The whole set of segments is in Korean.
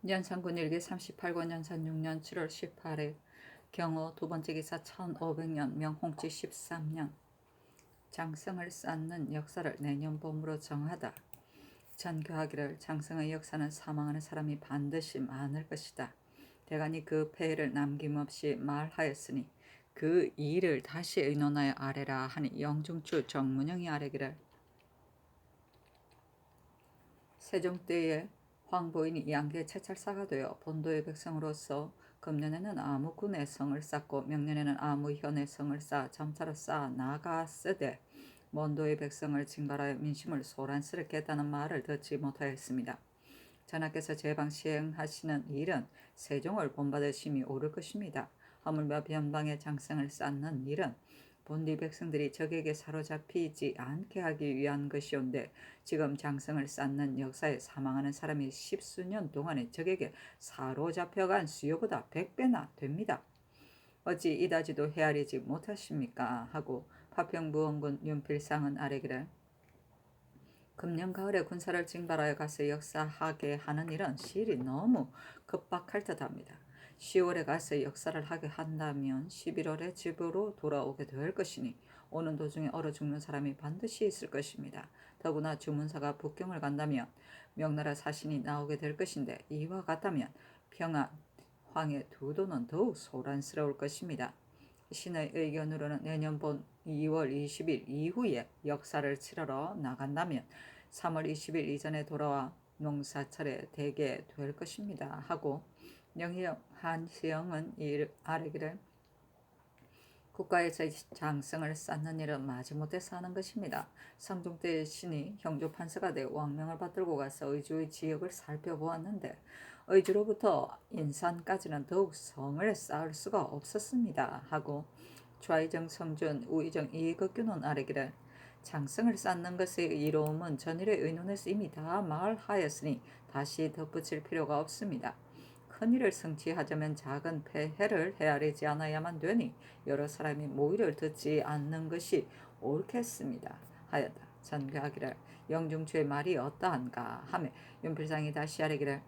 연산군 일기 38권 연산 6년 7월 18일 경호 두 번째 기사 1500년 명홍치 13년 장성을 쌓는 역사를 내년 봄으로 정하다. 전교하기를 장성의 역사는 사망하는 사람이 반드시 많을 것이다. 대간이 그 폐해를 남김없이 말하였으니 그 일을 다시 의논하여 아래라 하니 영중추 정문영이 아래기를 세종 때에 황보인이 양계 채찰사가 되어 본도의 백성으로서 금년에는 아무 군의 성을 쌓고 명년에는 아무 현의 성을 쌓아 점차로 쌓아 나갔으되 먼도의 백성을 징발하여 민심을 소란스럽게 했다는 말을 듣지 못하였습니다. 전하께서 제방 시행하시는 일은 세종을 본받으심이 옳을 것입니다. 하물며 변방의 장성을 쌓는 일은 본디 백성들이 적에게 사로잡히지 않게 하기 위한 것이온데 지금 장성을 쌓는 역사에 사망하는 사람이 십수년 동안에 적에게 사로잡혀간 수요보다 100배나 됩니다. 어찌 이다지도 헤아리지 못하십니까? 하고 파평부원군 윤필상은 아래기를 금년 가을에 군사를 징발하여 가서 역사하게 하는 일은 시일이 너무 급박할 듯합니다. 10월에 가서 역사를 하게 한다면 11월에 집으로 돌아오게 될 것이니 오는 도중에 얼어 죽는 사람이 반드시 있을 것입니다. 더구나 주문사가 북경을 간다면 명나라 사신이 나오게 될 것인데 이와 같다면 평안, 황해 두 도는 더욱 소란스러울 것입니다. 신의 의견으로는 내년 본 2월 20일 이후에 역사를 치러러 나간다면 3월 20일 이전에 돌아와 농사철에 되게 될 것입니다. 하고 한시영은 아래기를 국가에서 장성을 쌓는 일은 마지못해서 하는 것입니다. 성종 때 신이 형조 판서가 되어 왕명을 받들고 가서 의주의 지역을 살펴보았는데 의주로부터 인산까지는 더욱 성을 쌓을 수가 없었습니다. 하고 좌의정 성준, 우의정 이극규는 아래기를 장성을 쌓는 것의 이로움은 전일의 의논에서 이미 다 말하였으니 다시 덧붙일 필요가 없습니다. 큰일을 성취하자면 작은 폐해를 헤아리지 않아야만 되니 여러 사람이 모의를 듣지 않는 것이 옳겠습니다. 하였다. 전교하기를 영중추의 말이 어떠한가 하며 윤필상이 다시 아뢰기를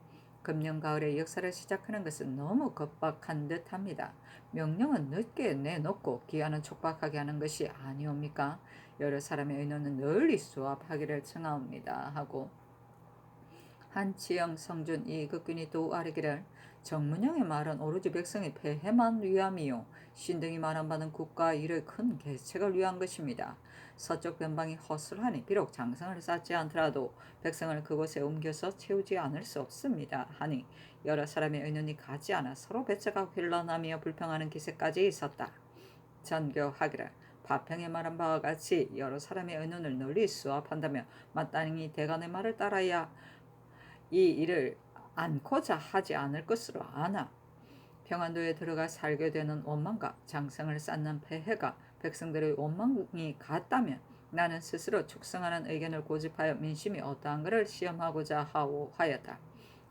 금년 가을에 역사를 시작하는 것은 너무 급박한 듯합니다. 명령은 늦게 내놓고 기한은 촉박하게 하는 것이 아니옵니까? 여러 사람의 의논은 널리 수합하기를 청하옵니다. 하고 한치영, 성준, 이극균이 또 아뢰기를 정문영의 말은 오로지 백성의 폐해만 위함이요 신등이 말한 바는 국가 일의 큰 계책을 위한 것입니다. 서쪽 변방이 허술하니 비록 장성을 쌓지 않더라도 백성을 그곳에 옮겨서 채우지 않을 수 없습니다. 하니 여러 사람의 의논이 가지 않아 서로 배척하고 혼란하며 불평하는 기세까지 있었다. 전교하기를 파평의 말한 바와 같이 여러 사람의 의논을 널리 수합한다면 마땅히 대간의 말을 따라야 이 일을 않고자 하지 않을 것으로 아나 평안도에 들어가 살게 되는 원망과 장성을 쌓는 폐해가 백성들의 원망이 같다면 나는 스스로 축성하는 의견을 고집하여 민심이 어떠한 것을 시험하고자 하였다.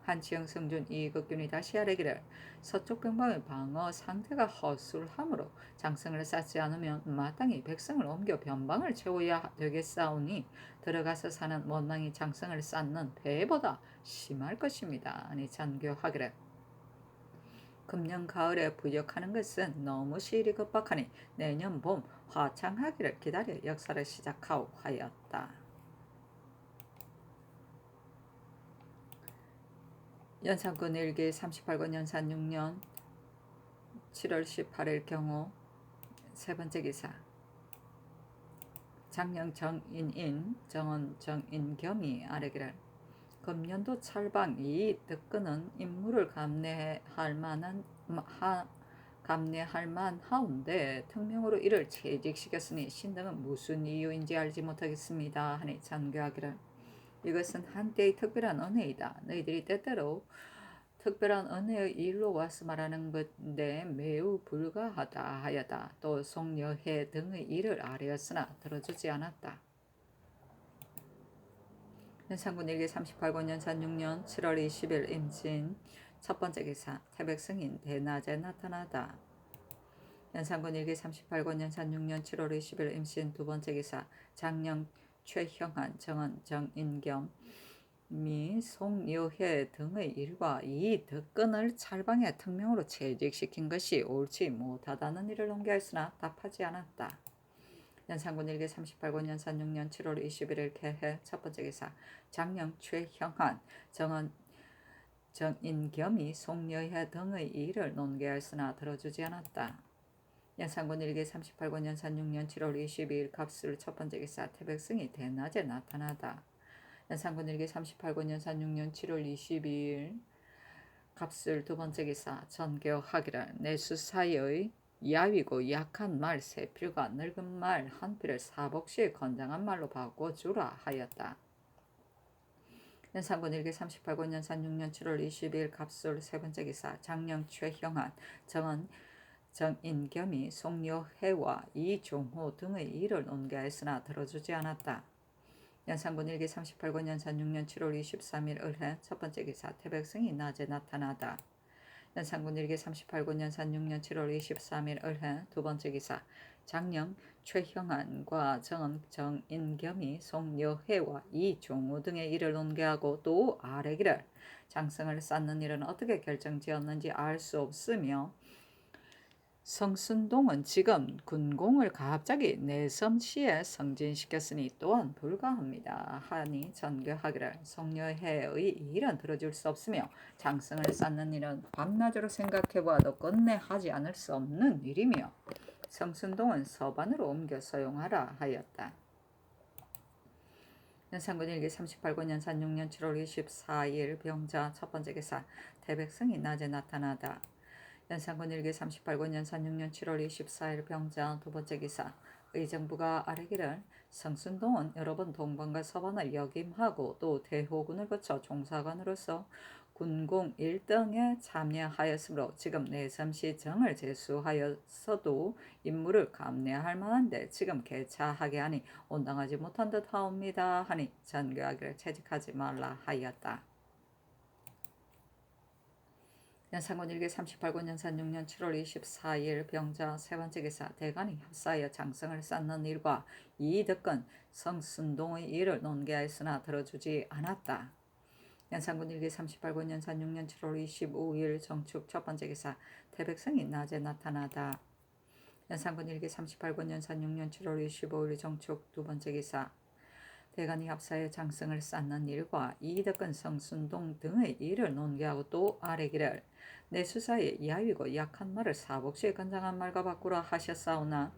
한치영, 성준, 이극균이 다시 아뢰기를 서쪽 변방의 방어 상태가 허술하므로 장성을 쌓지 않으면 마땅히 백성을 옮겨 변방을 채워야 되겠사오니 들어가서 사는 원망이 장성을 쌓는 폐해보다 심할 것입니다. 아니 전교하기를 금년 가을에 부역하는 것은 너무 시일이 급박하니 내년 봄 화창하기를 기다려 역사를 시작하오 하였다. 연산군 일기 38권 연산 6년 7월 18일 경호 세 번째 기사 장령 정인인 정원 정인겸이 아뢰기를 금년도 찰방 이 득근은 임무를 감내할 만하온데 특명으로 이를 채직시켰으니 신등은 무슨 이유인지 알지 못하겠습니다. 하니 전교하기를 이것은 한때의 특별한 은혜이다. 너희들이 때때로 특별한 은혜의 일로 와서 말하는 건데 매우 불가하다 하여다. 또 송여해 등의 일을 아뢰었으나 들어주지 않았다. 연산군 일기 38권 연산 6년 7월 20일 임진 첫 번째 기사 태백승인 대낮에 나타나다. 연산군 일기 38권 연산 6년 7월 20일 임신 두 번째 기사 장령 최형한 정원 정인겸 미 송여회 등의 일과 이 덕건을 찰방의 특명으로 채직시킨 것이 옳지 못하다는 일을 논개하였으나 답하지 않았다. 연산군 일기 38권 연산 6년 7월 21일 개해 첫 번째 기사 장령 최형한 정인겸이 송여회 등의 일을 논개하였으나 들어주지 않았다. 연산군 일기 38권 연산 6년 7월 22일 갑술 첫 번째 기사 태백승이 대낮에 나타나다. 연산군 일기 38권 연산 6년 7월 22일 갑술 두 번째 기사 전교하기를 내수사의 야위고 약한 말 세 필과 늙은 말 한 필을 사복시의 건장한 말로 바꿔주라 하였다. 연산군 일기 38권 연산 6년 7월 22일 갑술 세 번째 기사 장령 최형한 정인겸이 송여회와 이종호 등의 일을 논개하였으나 들어주지 않았다. 연산군 일기 38권 연산 6년 7월 23일 을해 첫 번째 기사 태백승이 낮에 나타나다. 연산군 일기 38권 연산 6년 7월 23일 을해 두 번째 기사 장령 최형한과 정인겸이 송여회와 이종우 등의 일을 논개하고 또 아래기를 장성을 쌓는 일은 어떻게 결정지었는지 알 수 없으며 성순동은 지금 군공을 갑자기 내섬시에 성진시켰으니 또한 불가합니다. 하니 전교하기를 송여회의 일은 들어줄 수 없으며 장성을 쌓는 일은 밤낮으로 생각해보아도 끝내 하지 않을 수 없는 일이며 성순동은 서반으로 옮겨 서용하라 하였다. 연산군 일기 38권 연산 6년 7월 24일 병자 첫 번째 기사 태백성이 낮에 나타나다. 연산군 일기 38권 연산 6년 7월 24일 병자 두 번째 기사 의정부가 아래기를 성순동은 여러 번 동방과 서반을 역임하고 또 대호군을 거쳐 종사관으로서 군공 1등에 참여하였으므로 지금 내섬시 정을 제수하였어도 임무를 감내할 만한데 지금 개차하게 하니 온당하지 못한 듯 하옵니다 하니 전교하기를 채직하지 말라 하였다. 연산군 일기 38권 연산 6년 7월 24일 병자 세 번째 기사 대간이 합사하여 장성을 쌓는 일과 이득건 성순동의 일을 논개하였으나 들어주지 않았다. 연산군 일기 38권 연산 6년 7월 25일 정축 첫 번째 기사 태백성이 낮에 나타나다. 연산군 일기 38권 연산 6년 7월 25일 정축 두 번째 기사 대간이 합사하여 장성을 쌓는 일과 이득건 성순동 등의 일을 논개하고 또 아래기를 내수사에 야위고 약한 말을 사복시의 건장한 말과 바꾸라 하셨사오나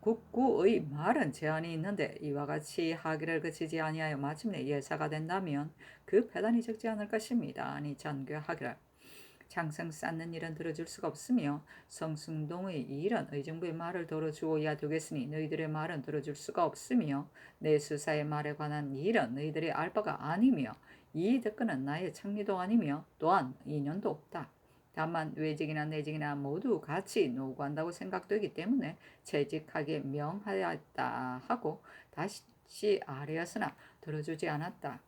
국구의 말은 제한이 있는데 이와 같이 하기를 그치지 아니하여 마침내 예사가 된다면 그 패단이 적지 않을 것입니다. 아니 전교하기를 장성 쌓는 일은 들어줄 수가 없으며 성순동의 일은 의정부의 말을 들어주어야 되겠으니 너희들의 말은 들어줄 수가 없으며 내 수사의 말에 관한 일은 너희들이 알 바가 아니며 이 덕건은 나의 청리도 아니며 또한 인연도 없다. 다만 외직이나 내직이나 모두 같이 노구한다고 생각되기 때문에 채직하게 명하였다 하고 다시 아뢰었으나 들어주지 않았다.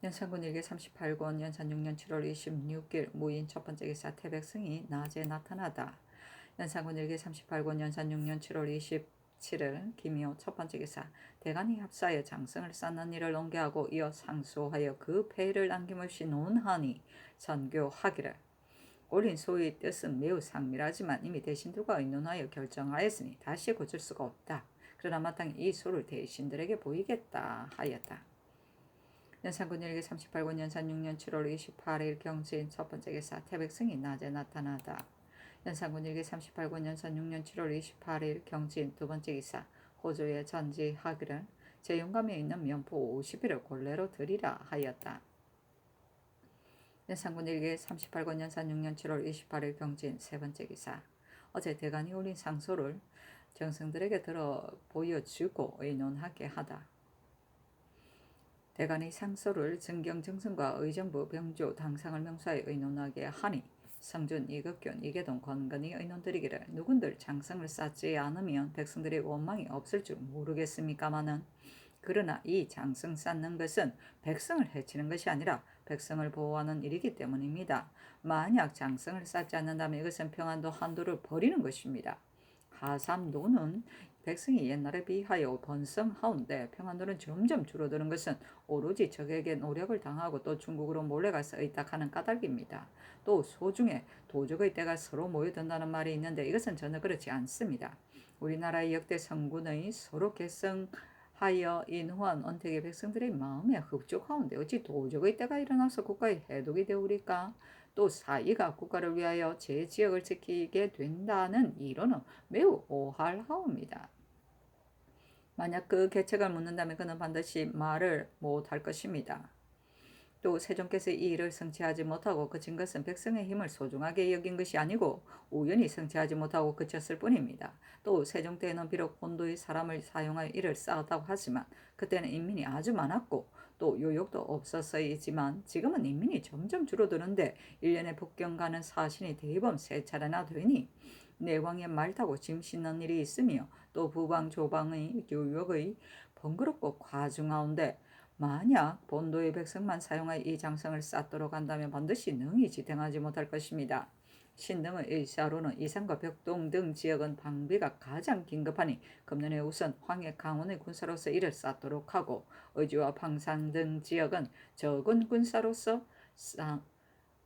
연산군 일기 38권 연산 6년 7월 26일 무인 첫 번째 기사 태백승이 낮에 나타나다. 연산군 일기 38권 연산 6년 7월 27일 김효 첫 번째 기사 대간이 합사하여 장성을 쌓는 일을 논개하고 이어 상소하여 그 폐의를 남김없이 논하니 전교하기를 올린 소의 뜻은 매우 상밀하지만 이미 대신들과 의논하여 결정하였으니 다시 고칠 수가 없다. 그러나 마땅히 이 소를 대신들에게 보이겠다 하였다. 연산군 일기 38권 연산 6년 7월 28일 경진 첫 번째 기사 태백승이 낮에 나타나다. 연산군 일기 38권 연산 6년 7월 28일 경진 두 번째 기사 호조에 전지하기를 제 영감에 있는 면포 50일을 골래로 드리라 하였다. 연산군 일기 38권 연산 6년 7월 28일 경진 세 번째 기사 어제 대간이 올린 상소를 정승들에게 들어 보여주고 의논하게 하다. 대간이 상소를 정경정승과 의정부 병조 당상을 명사에 의논하게 하니 성준, 이극균, 이계동, 권건이 의논드리기를 누군들 장성을 쌓지 않으면 백성들의 원망이 없을 줄 모르겠습니까마는 그러나 이 장성 쌓는 것은 백성을 해치는 것이 아니라 백성을 보호하는 일이기 때문입니다. 만약 장성을 쌓지 않는다면 이것은 평안도 한도를 버리는 것입니다. 하삼도는 백성이 옛날에 비하여 번성하온데 평안도는 점점 줄어드는 것은 오로지 적에게 노력을 당하고 또 중국으로 몰려가서 의탁하는 까닭입니다. 또 소중에 도적의 때가 서로 모여든다는 말이 있는데 이것은 전혀 그렇지 않습니다. 우리나라의 역대 성군의 서로 계승하여 인후한 언택의 백성들의 마음에 흡족하온데 어찌 도적의 때가 일어나서 국가의 해독이 되오리까? 또 사이가 국가를 위하여 제 지역을 지키게 된다는 이론은 매우 오할하옵니다. 만약 그 계책을 묻는다면 그는 반드시 말을 못할 것입니다. 또 세종께서 이 일을 성취하지 못하고 그친 것은 백성의 힘을 소중하게 여긴 것이 아니고 우연히 성취하지 못하고 그쳤을 뿐입니다. 또 세종 때에는 비록 본도의 사람을 사용하여 일을 쌓았다고 하지만 그때는 인민이 아주 많았고 또 요역도 없었어이지만 지금은 인민이 점점 줄어드는데 1년에 북경 가는 사신이 대범 3차례나 되니 내왕의 말 타고 짐 싣는 일이 있으며 또 부방 조방의 요역의 번거롭고 과중하온데 만약 본도의 백성만 사용하여 이 장성을 쌓도록 한다면 반드시 능히 지탱하지 못할 것입니다. 신등의 의사로는 이산과 벽동 등 지역은 방비가 가장 긴급하니 금년에 우선 황해 강원의 군사로서 이를 쌓도록 하고 의주와 방산 등 지역은 적은 군사로서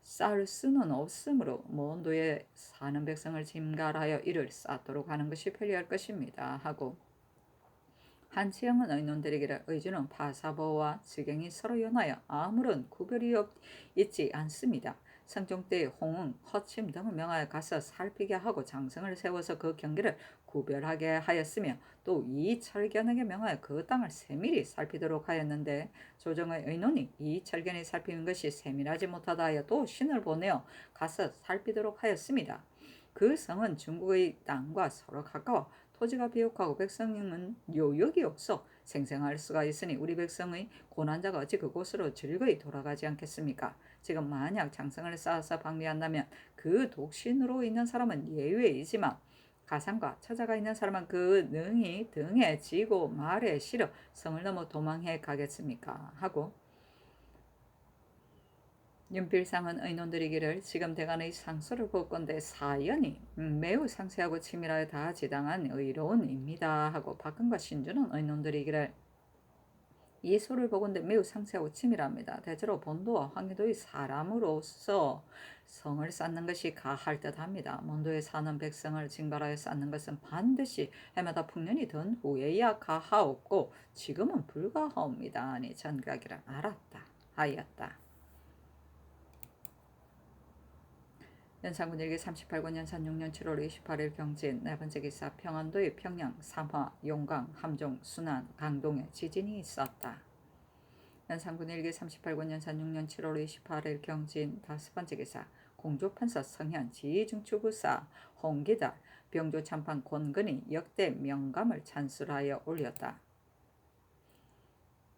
쌓을 수는 없으므로 먼 도에 사는 백성을 짐갈하여 이를 쌓도록 하는 것이 편리할 것입니다. 하고 한치영은 의논드리기를 의주는 파사보와 지경이 서로 연하여 아무런 구별이 있지 않습니다. 성종 때 홍응, 허침 등을 명하여 가서 살피게 하고 장성을 세워서 그 경계를 구별하게 하였으며 또 이철견에게 명하여 그 땅을 세밀히 살피도록 하였는데 조정의 의논이 이철견이 살피는 것이 세밀하지 못하다 하여 또 신을 보내어 가서 살피도록 하였습니다. 그 성은 중국의 땅과 서로 가까워 토지가 비옥하고 백성은 요역이 없어 생생할 수가 있으니 우리 백성의 고난자가 어찌 그곳으로 즐거이 돌아가지 않겠습니까? 지금 만약 장성을 쌓아서 방비한다면 그 독신으로 있는 사람은 예외이지만 가상과 처자가 있는 사람은 그 능히 등에 지고 말에 실어 성을 넘어 도망해 가겠습니까? 하고 윤필상은 의논드리기를 지금 대간의 상소를 볼건대 사연이 매우 상세하고 치밀하여 다 지당한 의론입니다 하고 박근과 신주는 의논드리기를 이 소를 보건대 매우 상세하고 치밀합니다. 대체로 본도와 황해도의 사람으로서 성을 쌓는 것이 가할 듯합니다. 먼도에 사는 백성을 징발하여 쌓는 것은 반드시 해마다 풍년이 든 후에야 가하옵고 지금은 불가하옵니다. 아니 전가기를 알았다 하였다. 연산군 일기 38권 연산 6년 7월 28일 경진 네 번째 기사 평안도의 평양, 삼화, 용강, 함종, 순안, 강동에 지진이 있었다. 연산군 일기 38권 연산 6년 7월 28일 경진 다섯 번째 기사 공조판사 성현, 지중추구사 홍기달, 병조참판 권근이 역대 명감을 찬술하여 올렸다.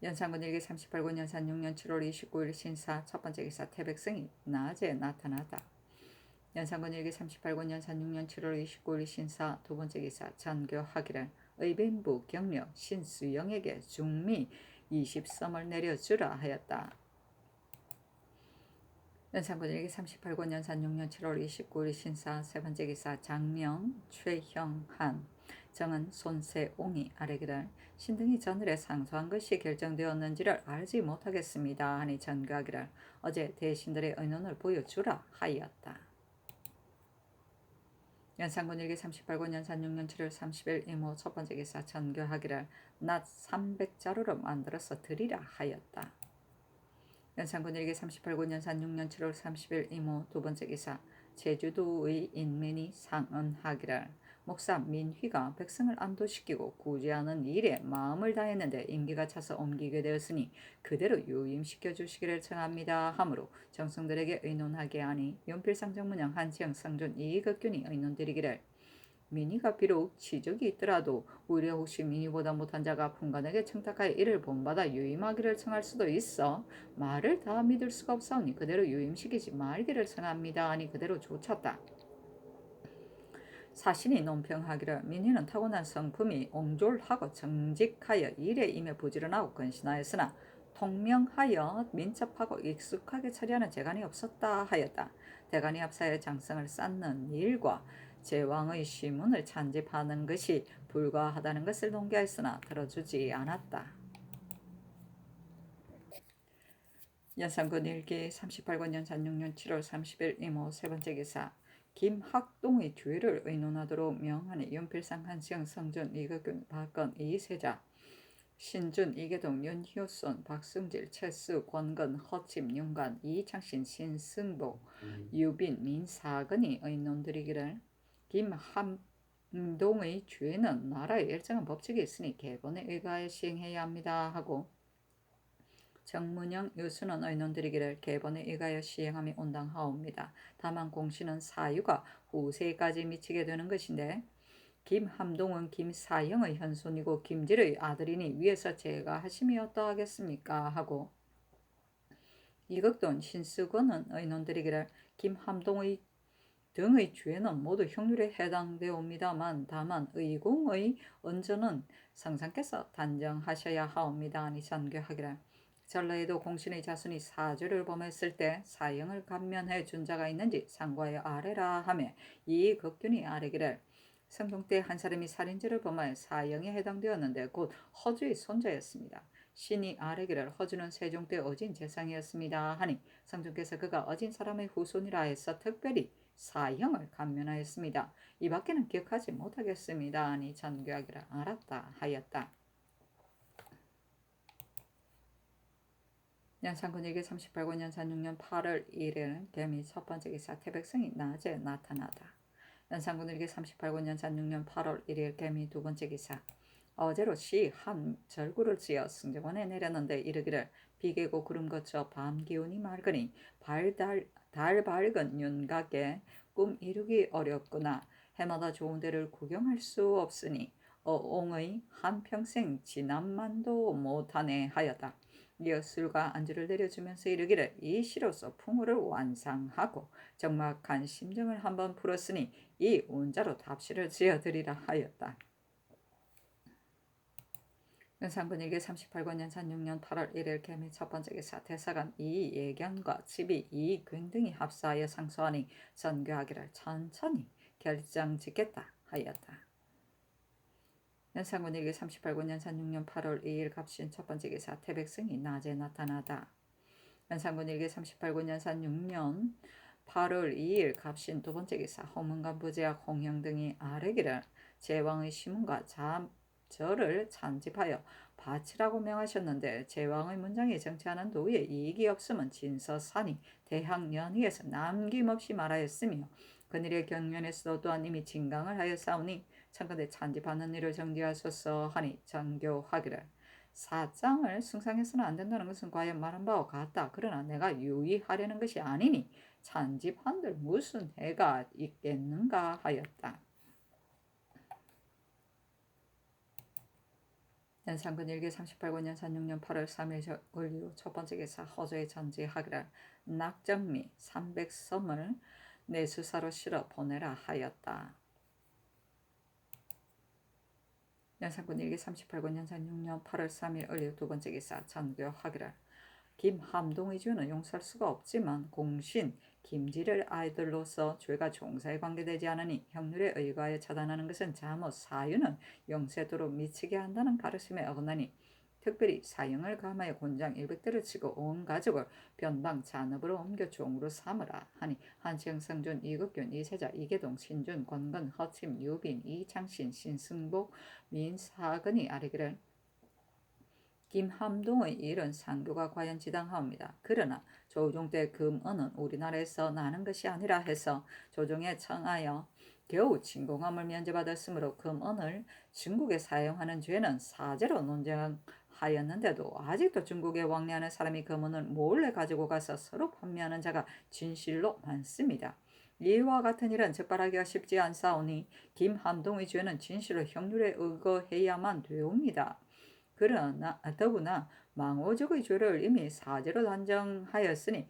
연산군 일기 38권 연산 6년 7월 29일 신사 첫 번째 기사 태백성이 낮에 나타나다. 연산군 일기 38권 연산 6년 7월 29일 신사 두 번째 기사 전교하기를 의빈부 경려 신수영에게 중미 20섬을 내려주라 하였다. 연산군 일기 38권 연산 6년 7월 29일 신사 세 번째 기사 장명 최형한 정은 손세옹이 아래기를 신등이 전일에 상소한 것이 결정되었는지를 알지 못하겠습니다 하니 전교하기를 어제 대신들의 의논을 보여주라 하였다. 연산군 일기 38권 연산 6년 7월 30일 이모 첫 번째 기사 전교하기를 낮 300자루로 만들어서 드리라 하였다. 연산군 일기 38권 연산 6년 7월 30일 이모 두 번째 기사 제주도의 인민이 상언하기를 목사 민휘가 백성을 안도시키고 구제하는 일에 마음을 다했는데 임기가 차서 옮기게 되었으니 그대로 유임시켜 주시기를 청합니다 하므로 정성들에게 의논하게 하니 연필상 정문영 한치영 상준 이익극균이 의논드리기를 민희가 비록 치적이 있더라도 오히려 혹시 민희보다 못한 자가 풍간에게 청탁하여 이를 본받아 유임하기를 청할 수도 있어 말을 다 믿을 수가 없사오니 그대로 유임시키지 말기를 청합니다 하니 그대로 조쳤다. 사신이 논평하기를 민희는 타고난 성품이 옹졸하고 정직하여 일에 임해 부지런하고 근신하였으나 통명하여 민첩하고 익숙하게 처리하는 재간이 없었다 하였다. 대간이 합사의 장성을 쌓는 일과 제왕의 시문을 찬집하는 것이 불가하다는 것을 동기하였으나 들어주지 않았다. 연산군 일기 38권 연산 6년 7월 30일 이모 세 번째 기사. 김학동의 뒤를 의논하도록 명하니 윤필상 한시영 성준 이극균 박건 이세자 신준 이계동 윤효손 박승질 최수 권건 허침 윤관 이창신 신승복 유빈 민사근이 의논드리기를 김함동의 죄는 나라에 일정한 법칙이 있으니 개본에 의거하여 시행해야 합니다 하고 정문영 유수는 의논드리기를 개본에 의거하여 시행함이 온당하옵니다. 다만 공시는 사유가 후세까지 미치게 되는 것인데 김함동은 김사형의 현손이고 김질의 아들이니 위에서 제가 하심이 어떠하겠습니까 하고 이극돈 신수건은 의논드리기를 김함동의 등의 죄는 모두 형률에 해당되옵니다만 다만 의공의 언저는 성상께서 단정하셔야 하옵니다 하니 전교하기를 전라에도 공신의 자손이 사죄를 범했을 때 사형을 감면해 준 자가 있는지 상과에 아뢰라 하며 이 극균이 아뢰기를 성종 때 한 사람이 살인죄를 범하여 사형에 해당되었는데 곧 허주의 손자였습니다. 신이 아뢰기를 허주는 세종 때 어진 재상이었습니다 하니 성종께서 그가 어진 사람의 후손이라 해서 특별히 사형을 감면하였습니다. 이 밖에는 기억하지 못하겠습니다 하니 전교하기를 알았다 하였다. 연산군 일기 38권 연산 6년 8월 1일 개미 첫 번째 기사 태백성이 낮에 나타나다. 연산군 일기 38권 연산 6년 8월 1일 개미 두 번째 기사 어제로 시 한 절구를 지어 승정원에 내렸는데 이르기를 비개고 구름 거쳐 밤 기운이 맑으니 달 밝은 윤곽에 꿈 이루기 어렵구나. 해마다 좋은 데를 구경할 수 없으니 어옹의 한평생 지남만도 못하네 하였다. 이어 술과 안주를 내려주면서 이르기를 이 시로서 풍우를 완상하고 적막한 심정을 한번 풀었으니 이 운자로 답시를 지어드리라 하였다. 연산군 일기 38권 연산 6년 8월 1일 개미 첫 번째 기사 대사관 이예견과 집이 이균등이 합사하여 상소하니 전교하기를 천천히 결정 짓겠다 하였다. 연산군 일기 38권 연산 6년 8월 2일 갑신 첫 번째 기사 태백성이 낮에 나타나다. 연산군 일기 38권 연산 6년 8월 2일 갑신 두 번째 기사 홍문관 부제학 홍영 등이 아뢰기를 제왕의 시문과 절을 찬집하여 바치라고 명하셨는데 제왕의 문장이 정치하는 도에 이익이 없으면 진서산이 대학연의에서 남김없이 말하였으며 그늘의 경연에서도 또한 이미 진강을 하여 싸우니 청컨대 찬집하는 일을 정지하소서 하니 정교하기를 사장을 승상해서는 안 된다는 것은 과연 말한 바와 같다. 그러나 내가 유의하려는 것이 아니니 찬집한들 무슨 해가 있겠는가 하였다. 연산군 일기 38권 연산 6년 8월 3일 올리고 첫 번째 기사 허저에 전지하기를 낙정미 300섬을 내수사로 실어 보내라 하였다. 연산군 일기 38권 연산 6년 8월 3일 올리고 두 번째 기사 전교하기를 김함동의 죄는 용서할 수가 없지만 공신 김질의 아이들로서 죄가 종사에 관계되지 않으니 형률에 의거하여 처단하는 것은 잘못 사유는 영세도로 미치게 한다는 가르침에 어긋나니 특별히 사형을 감하여 곤장 100대를 치고 온 가족을 변방 잔업으로 옮겨 종으로 삼으라 하니 한시영 성준 이극균 이세자 이계동 신준 권건 허침 유빈 이창신 신승복 민사근이 아뢰기를 김함동의 일은 상교가 과연 지당하옵니다. 그러나 조종 때 금은은 우리나라에서 나는 것이 아니라 해서 조정에 청하여 겨우 진공함을 면제받았으므로 금은을 중국에 사용하는 죄는 사제로 논쟁하였는데도 아직도 중국에 왕래하는 사람이 금은을 몰래 가지고 가서 서로 판매하는 자가 진실로 많습니다. 이와 같은 일은 적발하기가 쉽지 않사오니 김함동의 죄는 진실로 형률에 의거해야만 되옵니다. 그러나 더구나 망오적의 죄를 이미 사제로 단정하였으니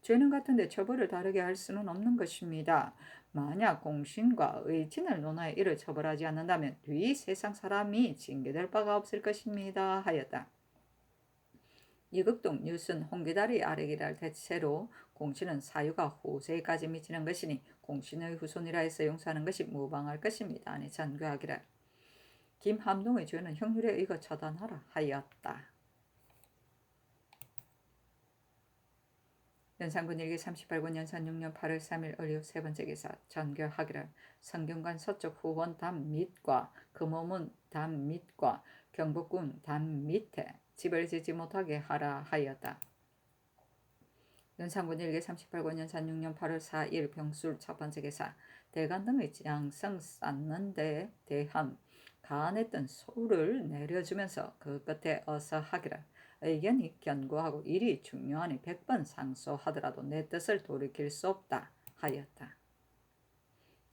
죄는 같은데 처벌을 다르게 할 수는 없는 것입니다. 만약 공신과 의진을 논하여 이를 처벌하지 않는다면 뒤 세상 사람이 징계될 바가 없을 것입니다 하였다. 이극동 뉴슨 홍기다리 아래기를 대체로 공신은 사유가 후세까지 미치는 것이니 공신의 후손이라 해서 용서하는 것이 무방할 것입니다. 아니 전교하기를 김함동의 죄는 형률에 의거 처단하라 하였다. 연산군 일기 38군 연산 6년 8월 3일 을류 세 번째 기사 전교하기를 성균관 서쪽 후원 담 밑과 금호문 담 밑과 경복궁 담 밑에 집을 짓지 못하게 하라 하였다. 연산군 일기 38군 연산 6년 8월 4일 병술 첫 번째 기사 대간 등의 양성 쌓는 데 대한 가안했던 소를 내려주면서 그 끝에 어서 하기를 의견이 견고하고 일이 중요하니 100번 상소하더라도 내 뜻을 돌이킬 수 없다 하였다.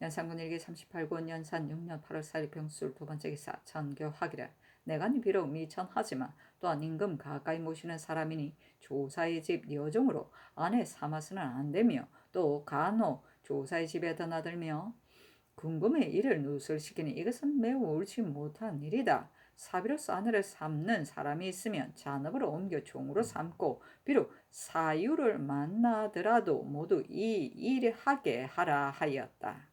연산군 일기 38군 연산 6년 8월 4일 병술 두 번째 기사 전교하기를 내간이 비록 미천하지만 또한 임금 가까이 모시는 사람이니 조사의 집 여종으로 아내 삼아서는 안되며 또 간호 조사의 집에 드나들며 궁금해 이를 누설시키니 이것은 매우 옳지 못한 일이다. 사비로서 아내를 삼는 사람이 있으면 잔업으로 옮겨 종으로 삼고 비록 사유를 만나더라도 모두 이 일을 하게 하라 하였다.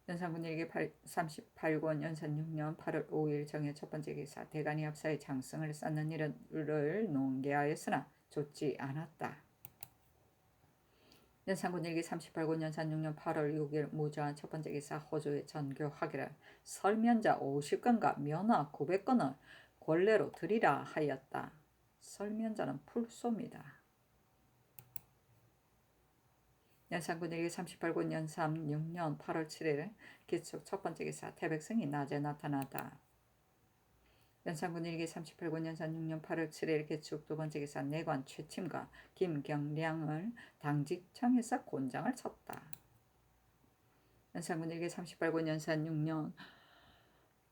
연산군 일기 38권 연산 6년 8월 5일 정의 첫 번째 기사 대간이 앞사의 장성을 쌓는 일을 농계하였으나 좋지 않았다. 연산군 일기 38권 연산 6년 8월 6일 무저한 첫 번째 기사 호조의 전교하기를 설면자 50건과 면화 900건을 권례로 드리라 하였다. 설면자는 풀소입니다. 연산군 일기 38군 연산 6년 8월 7일 기축 첫 번째 기사 태백성이 낮에 나타나다. 연산군 일기 38군 연산 6년 8월 7일 기축 두 번째 기사 내관 최침과 김경량을 당직청에서 곤장을 쳤다. 연산군 일기 38군 연산 6년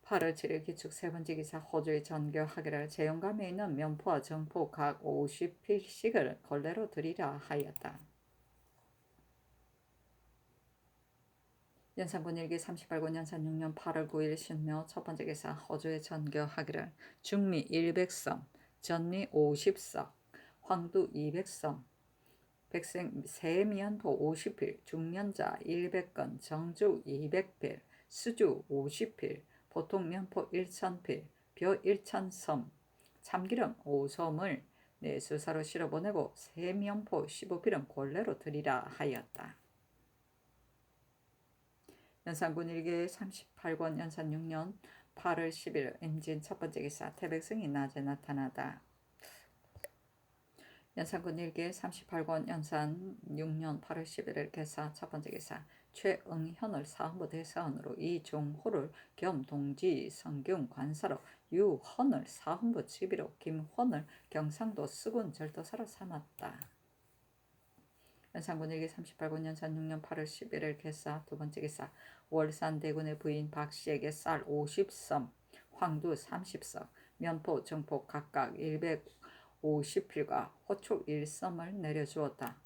8월 7일 기축 세 번째 기사 호주의 전교하기를 재용감에 있는 면포와 정포 각 50필씩을 걸레로 드리라 하였다. 연산군 일기 38군 연산 6년 8월 9일 신묘 첫 번째 기사 호주의 전교하기를 중미 100성, 전리 50석, 황두 200성, 백생 세면포 50필, 중면자 100건, 정주 200필, 수주 50필, 보통면포 1000필, 벼 1000섬, 참기름 5섬을 내수사로 실어보내고 세면포 15필은 권례로 드리라 하였다. 연산군 일기 38권 연산 6년 8월 10일 임진 첫 번째 기사 태백성이 낮에 나타나다. 연산군 일기 38권 연산 6년 8월 11일 개사 첫 번째 기사 최응현을 사헌부 대사원으로 이종호를 겸 동지 성균 관사로 유헌을 사헌부 지비로 김헌을 경상도 수군 절도사로 삼았다. 연산군 일기 38군 연산 6년 8월 11일 개사 두 번째 기사 월산 대군의 부인 박씨에게 쌀 50섬, 황두 30석, 면포, 정포 각각 150필과 호촉 1섬을 내려주었다.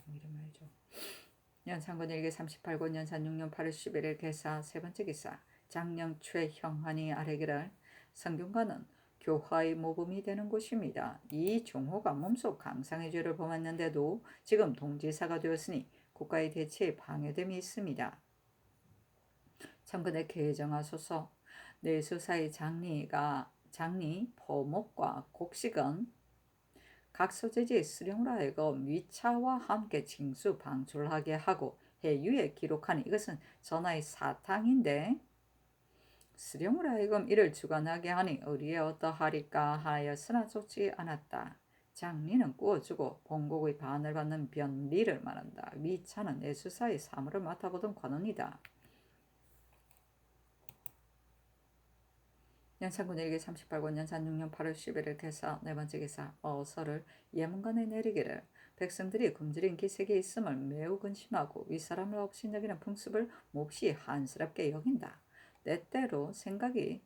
연산군 일기 38군 연산 6년 8월 11일 개사 세 번째 기사 장령 최형한이 아래기를 성균관은 교화의 모범이 되는 곳입니다. 이 종호가 몸속 강상의 죄를 범했는데도 지금 동지사가 되었으니 국가의 대체에 방해됨이 있습니다. 참근에 개정하소서. 내수사의 장리, 포목과 곡식은 각 소재지의 수령으로 하여금 위차와 함께 징수 방출하게 하고 해유에 기록하니 이것은 전하의 사탕인데 수령으로 하여금 이를 주관하게 하니 의리에 어떠하리까 하였으나 좋지 않았다. 장리는 구워주고 봉곡의 반을 받는 변리를 말한다. 위차는 내수사의 사물을 맡아보던 관원이다. 연산군 일기 38권 연산 6년 8월 11일 개사 네 번째 기사 어서를 예문관에 내리기를 백성들이 굶주린 기색에 있음을 매우 근심하고 윗사람을 업신여기는 풍습을 몹시 한스럽게 여긴다. 때때로 생각이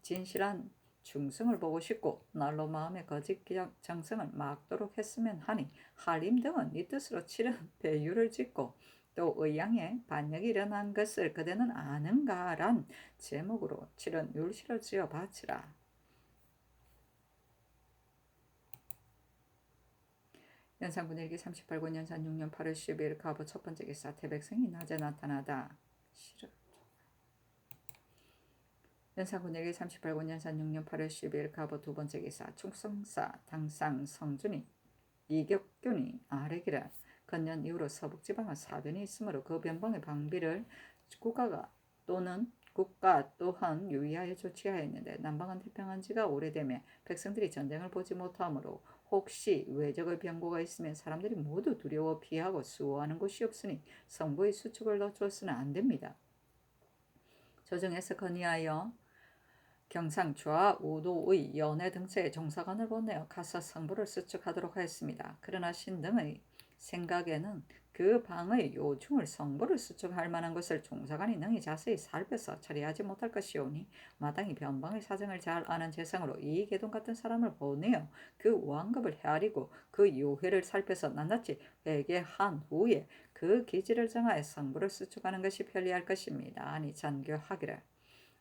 진실한 중성을 보고 싶고 날로 마음의 거짓 정성을 막도록 했으면 하니 한림 등은 이 뜻으로 치른 배유를 짓고 또 의양에 반역이 일어난 것을 그대는 아는가란 제목으로 치른 율시를 지어 바치라. 연산군 일기 38권 연산 6년 8월 12일 가보 첫 번째 기사 태백성이 낮에 나타나다. 싫어. 연산군 일기 38권 연산 6년 8월 12일 가보 두 번째 기사 충성사 당상 성준이 이격균이 아래기라. 건년 이후로 서북지방은 사변이 있으므로 그 변방의 방비를 국가 또한 유의하여 조치하였는데 남방은 태평한 지가 오래되며 백성들이 전쟁을 보지 못하므로 혹시 외적의 병고가 있으면 사람들이 모두 두려워 피하고 수호하는 곳이 없으니 성부의 수축을 늦춰서는 안 됩니다. 조정에서 건의하여 경상 좌우도의 연해 등처에 종사관을 보내어 가서 성부를 수축하도록 하였습니다. 그러나 신등의 생각에는 그 방의 요충을 성부를 수축할 만한 것을 종사관이 능히 자세히 살펴서 처리하지 못할 것이오니 마땅히 변방의 사정을 잘 아는 재상으로 이계동 같은 사람을 보내어 그 왕급을 헤아리고 그 요회를 살펴서 낱낱이 회개한 후에 그 기지를 정하여 성부를 수축하는 것이 편리할 것입니다. 아니 전교하기를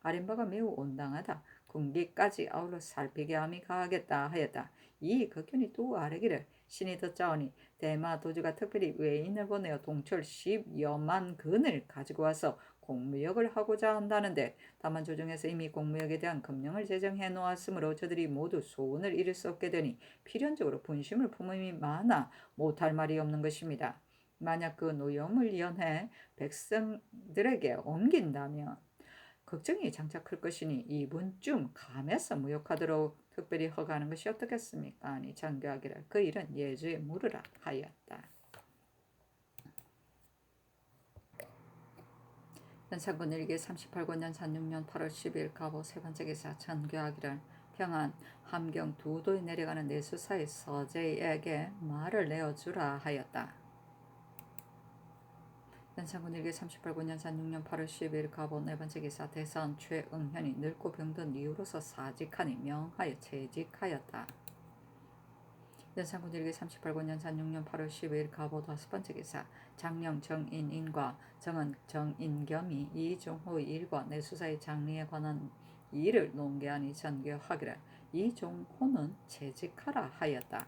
아린바가 매우 온당하다. 군기까지 아울러 살피게 함이 가하겠다 하였다. 이 극견이 또 아래기를 신이 듣자오니 대마 도주가 특별히 외인을 보내어 동철 10여만 근을 가지고 와서 공무역을 하고자 한다는데 다만 조정에서 이미 공무역에 대한 금령을 제정해 놓았으므로 저들이 모두 소원을 이룰 수 없게 되니 필연적으로 분심을 품음이 많아 못할 말이 없는 것입니다. 만약 그 노염을 연해 백성들에게 옮긴다면 걱정이 장차 클 것이니 이분쯤 감해서 무역하도록 특별히 허가하는 것이 어떻겠습니까? 아니 장교하기를 그 일은 예주에 물으라 하였다. 연산군 일기 38권 연산 6년 8월 10일 가보 세 번째 기사 전교하기를 평안 함경 두 도에 내려가는 내수사의 서재에게 말을 내어주라 하였다. 연산군 일기 38권 연산 6년 8월 10일 가보 네 번째 기사 대선 최응현이 늙고 병든 이후로서 사직하니 명하여 채직하였다. 연산군 일기 38권 연산 6년 8월 10일 가보 다섯 번째 기사 장령 정인인과 정은 정인겸이 이종호의 일과 내수사의 장리에 관한 일을 논개하니 전교하기를 이종호는 채직하라 하였다.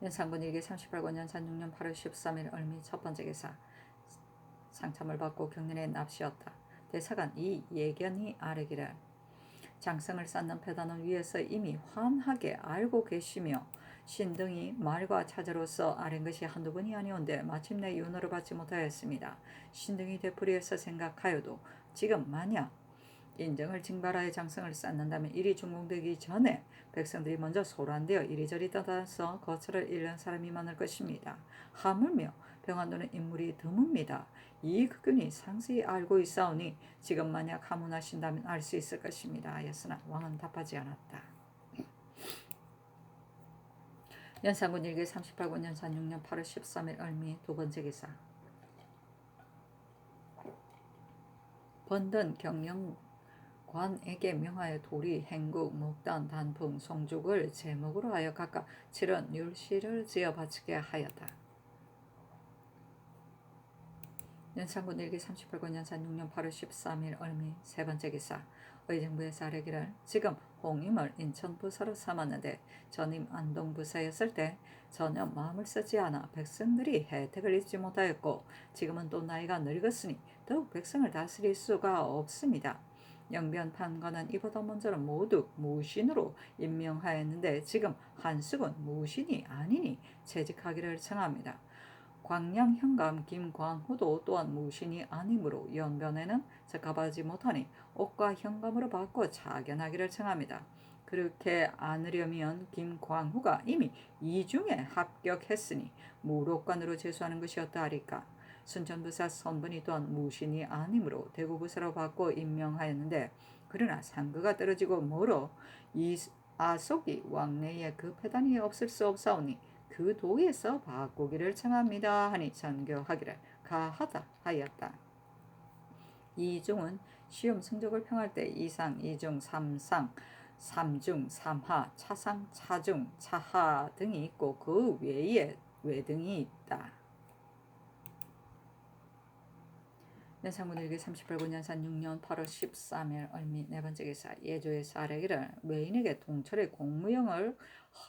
연산군 일기 38권 연산 6년 8월 13일 얼미 첫 번째 기사 상참을 받고 경련에 납시었다. 대사관 이 예견이 아뢰기를 장성을 쌓는 패단은 위에서 이미 환하게 알고 계시며 신등이 말과 차저로서 아랜 것이 한두 번이 아니온데 마침내 윤호를 받지 못하였습니다. 신등이 되풀이해서 생각하여도 지금 만약 인정을 징발하여 장성을 쌓는다면 일이 준공되기 전에 백성들이 먼저 소란되어 이리저리 떠나서 거처를 잃는 사람이 많을 것입니다. 하물며 병한도는 인물이 드뭅니다. 이 극균이 상세히 알고 있사오니 지금 만약 하문하신다면 알 수 있을 것입니다. 하였으나 왕은 답하지 않았다. 연산군 일기 38권 연산 6년 8월 13일 얼미 두 번째 기사 번든 경영관에게 명하여 도리, 행국, 목단, 단풍, 송죽을 제목으로 하여 각각 치른 율시를 지어 바치게 하였다. 연산군 일기 38권 연산 6년 8월 13일 얼미 세 번째 기사 의정부에서 아뢰기를 지금 홍임을 인천부사로 삼았는데 전임 안동부사였을 때 전혀 마음을 쓰지 않아 백성들이 혜택을 잊지 못하였고 지금은 또 나이가 늙었으니 더욱 백성을 다스릴 수가 없습니다. 영변 판관은 이보다 먼저는 모두 무신으로 임명하였는데 지금 한숙은 무신이 아니니 채직하기를 청합니다. 광양 현감 김광후도 또한 무신이 아니므로 연변에는 적합하지 못하니 옷과 현감으로 바꿔 차견하기를 청합니다. 그렇게 않으려면 김광후가 이미 이중에 합격했으니 무록관으로 제수하는 것이 어떠하리까. 순천부사 선분이 또한 무신이 아니므로 대구부사로 바꿔 임명하였는데 그러나 상급가 떨어지고 멀어 이 아속이 왕래에 그 패단이 없을 수 없사오니 그 도에서 바꾸기를 청합니다 하니 전교하기를 가하다 하였다. 이중은 시험 성적을 평할 때 이상, 이중, 삼상, 삼중, 삼하, 차상, 차중, 차하 등이 있고 그 외에 외등이 있다. 연산군 일기 38군 연산 6년 8월 13일 얼미 네 번째 기사 예조에서 아래기를 외인에게 동철의 공무용을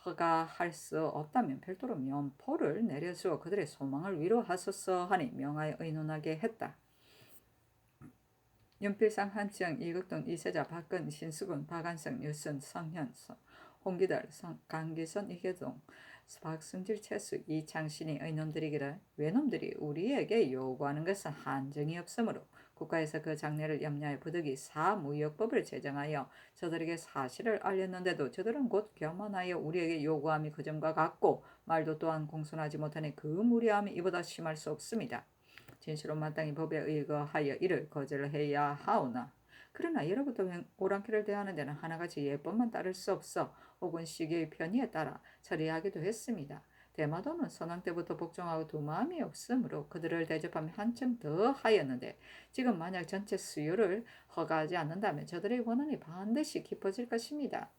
허가할 수 없다면 별도로 면포를 내려주어 그들의 소망을 위로하소서 하니 명하여 의논하게 했다. 윤필상, 한지영, 이극동, 이세자, 박근, 신수근, 박한성, 유순, 성현, 홍기달, 강기선, 이계동, 박승질, 최수, 이창신이 의논드리기를 외놈들이 우리에게 요구하는 것은 한정이 없으므로 국가에서 그 장래를 염려해 부득이 사무역법을 제정하여 저들에게 사실을 알렸는데도 저들은 곧 교만하여 우리에게 요구함이 그전과 같고 말도 또한 공손하지 못하니 그 무례함이 이보다 심할 수 없습니다. 진실로 마땅히 법에 의거하여 이를 거절해야 하오나 그러나 예로부터 오랑캐를 대하는 데는 하나같이 예법만 따를 수 없어 혹은 시기의 편의에 따라 처리하기도 했습니다. 대마도는 선왕 때부터 복종하고 두마음이 없으므로 그들을 대접하며 한층 더 하였는데 지금 만약 전체 수요를 허가하지 않는다면 저들의 원한이 반드시 깊어질 것입니다.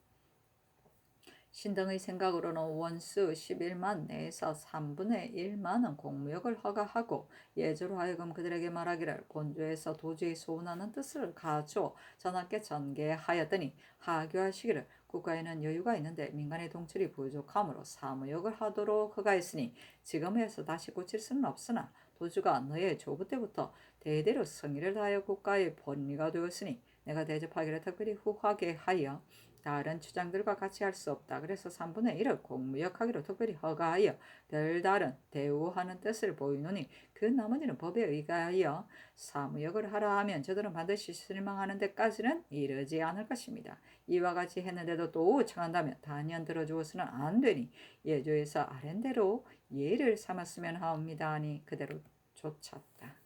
신등의 생각으로는 원수 11만 내에서 3분의 1만은 공무역을 허가하고 예조로 하여금 그들에게 말하기를 본조에서 도저히 소원하는 뜻을 가져 전하께 전개하였더니 하교하시기를 국가에는 여유가 있는데 민간의 동출이 부족하므로 사무역을 하도록 허가했으니 지금에서 다시 고칠 수는 없으나 도주가 너의 조부 때부터 대대로 성의를 다하여 국가의 본리가 되었으니 내가 대접하기를 특별히 후하게 하여 다른 주장들과 같이 할 수 없다. 그래서 3분의 1을 공무역하기로 특별히 허가하여 별다른 대우하는 뜻을 보이노니 그 나머지는 법에 의하여 사무역을 하라 하면 저들은 반드시 실망하는 데까지는 이르지 않을 것입니다. 이와 같이 했는데도 또 청한다면 단연 들어주어서는 안 되니 예조에서 아랜대로 예를 삼았으면 하옵니다 하니 그대로 쫓았다.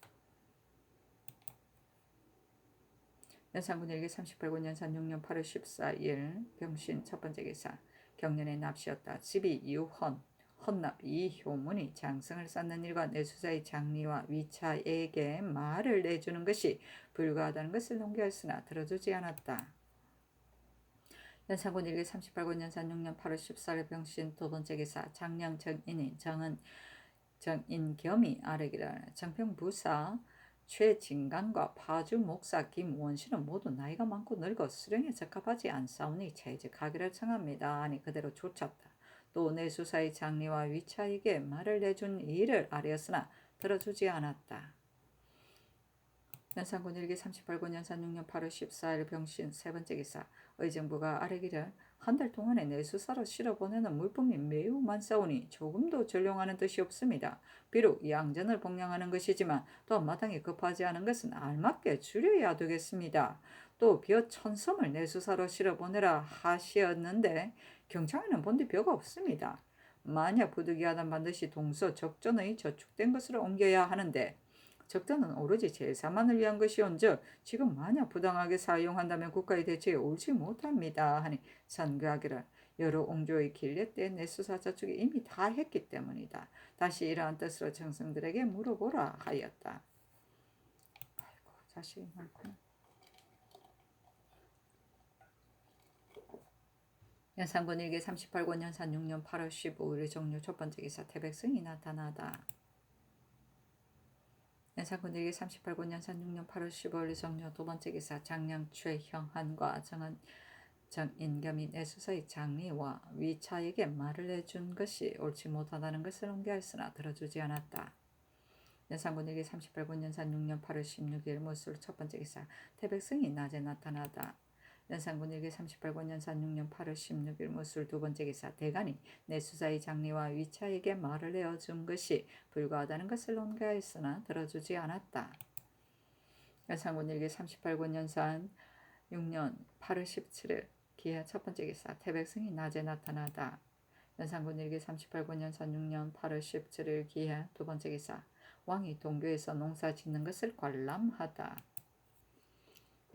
연산군 일기 38군 연산 6년 8월 14일 병신 첫 번째 기사 경련의 납시였다. 집이 유헌 헌납 이효문이 장성을 쌓는 일과 내수사의 장리와 위차에게 말을 내주는 것이 불가하다는 것을 농기하였으나 들어주지 않았다. 연산군 일기 38군 연산 6년 8월 14일 병신 두 번째 기사 장령 정인인 정인겸이 아뢰기를 정평부사 최진강과 파주 목사 김원신은 모두 나이가 많고 늙어 수령에 적합하지 않사오니 퇴직하기를 청합니다. 하니 그대로 쫓았다. 또 내수사의 장리와 위차에게 말을 내준 일을 아뢰었으나 들어주지 않았다. 연산군 일기 38군 연산 6년 8월 14일 병신 세 번째 기사 의정부가 아뢰기를 한 달 동안에 내수사로 실어보내는 물품이 매우 많사오니 조금도 전용하는 뜻이 없습니다. 비록 양전을 복량하는 것이지만 또 마땅히 급하지 않은 것은 알맞게 줄여야 되겠습니다. 또 벼 1000섬을 내수사로 실어보내라 하시었는데 경창에는 본디 벼가 없습니다. 만약 부득이하다면 반드시 동서 적전의 저축된 것으로 옮겨야 하는데 적자는 오로지 제사만을 위한 것이온즉 지금 만약 부당하게 사용한다면 국가의 대책에 옳지 못합니다 하니 선교하기를 여러 옹조의 길례 때 내수사 저축이 이미 다 했기 때문이다. 다시 이러한 뜻으로 정성들에게 물어보라 하였다. 아이고 자식이 많구나. 연산군 일기 38권 연산 6년 8월 15일 종료 첫 번째 기사 태백성이 나타나다. 연산군 일기 38권 연산 6년 8월 15일 종료 두 번째 기사 장량 최형한과 정인겸이 내수사의 장리와 위차에게 말을 해준 것이 옳지 못하다는 것을 옹기하였으나 들어주지 않았다. 연산군 일기 38권 연산 6년 8월 16일 모술 첫 번째 기사 태백성이 낮에 나타나다. 연산군 일기 38권 연산 6년 8월 16일 모술 두 번째 기사 대간이 내수사의 장리와 위차에게 말을 내어준 것이 불가하다는 것을 논가했으나 들어주지 않았다. 연산군 일기 38권 연산 6년 8월 17일 기하 첫 번째 기사 태백성이 낮에 나타나다. 연산군 일기 38권 연산 6년 8월 17일 기하 두 번째 기사 왕이 동교에서 농사 짓는 것을 관람하다.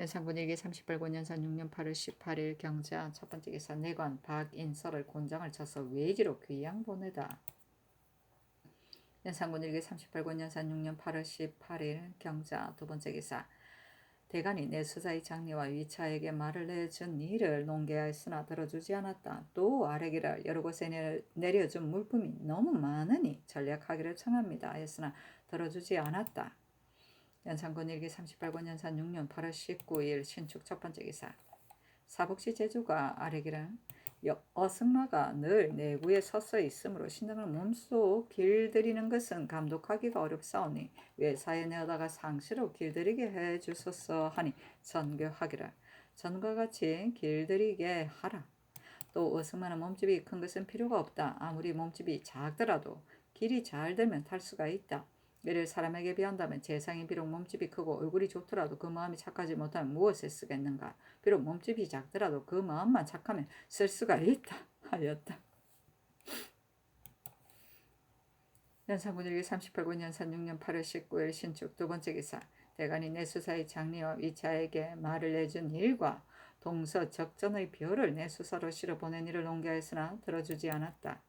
연산군 일기 38권 연산 6년 8월 18일 경자 첫 번째 기사 내관 박인설을 곤장을 쳐서 외지로 귀양 보내다. 연산군 일기 38권 연산 6년 8월 18일 경자 두 번째 기사 대간이 내수사의 장리와 위차에게 말을 내준 일을 농계하였으나 들어주지 않았다. 또 아뢰기를 여러 곳에 내려준 물품이 너무 많으니 전략하기를 청합니다 하였으나 들어주지 않았다. 연산군 일기 38권 연산 6년 8월 19일 신축 첫 번째 기사. 사복시 제주가 아래기를 어승마가 늘 내구에 서서 있으므로 신당을 몸소 길들이는 것은 감독하기가 어렵사오니 외사에 내어다가 상시로 길들이게 해주소서 하니 전교하기를 전과 같이 길들이게 하라. 또 어승마는 몸집이 큰 것은 필요가 없다. 아무리 몸집이 작더라도 길이 잘 되면 탈 수가 있다. 이를 사람에게 비한다면 재상이 비록 몸집이 크고 얼굴이 좋더라도 그 마음이 착하지 못하면 무엇에 쓰겠는가. 비록 몸집이 작더라도 그 마음만 착하면 쓸 수가 있다 하였다. 연산군 일기 38권 연산 6년 8월 19일 신축 두 번째 기사. 대간이 내수사의 장리와 위차에게 말을 내준 일과 동서 적전의 별을 내수사로 실어 보낸 일을 논개하였으나 들어주지 않았다.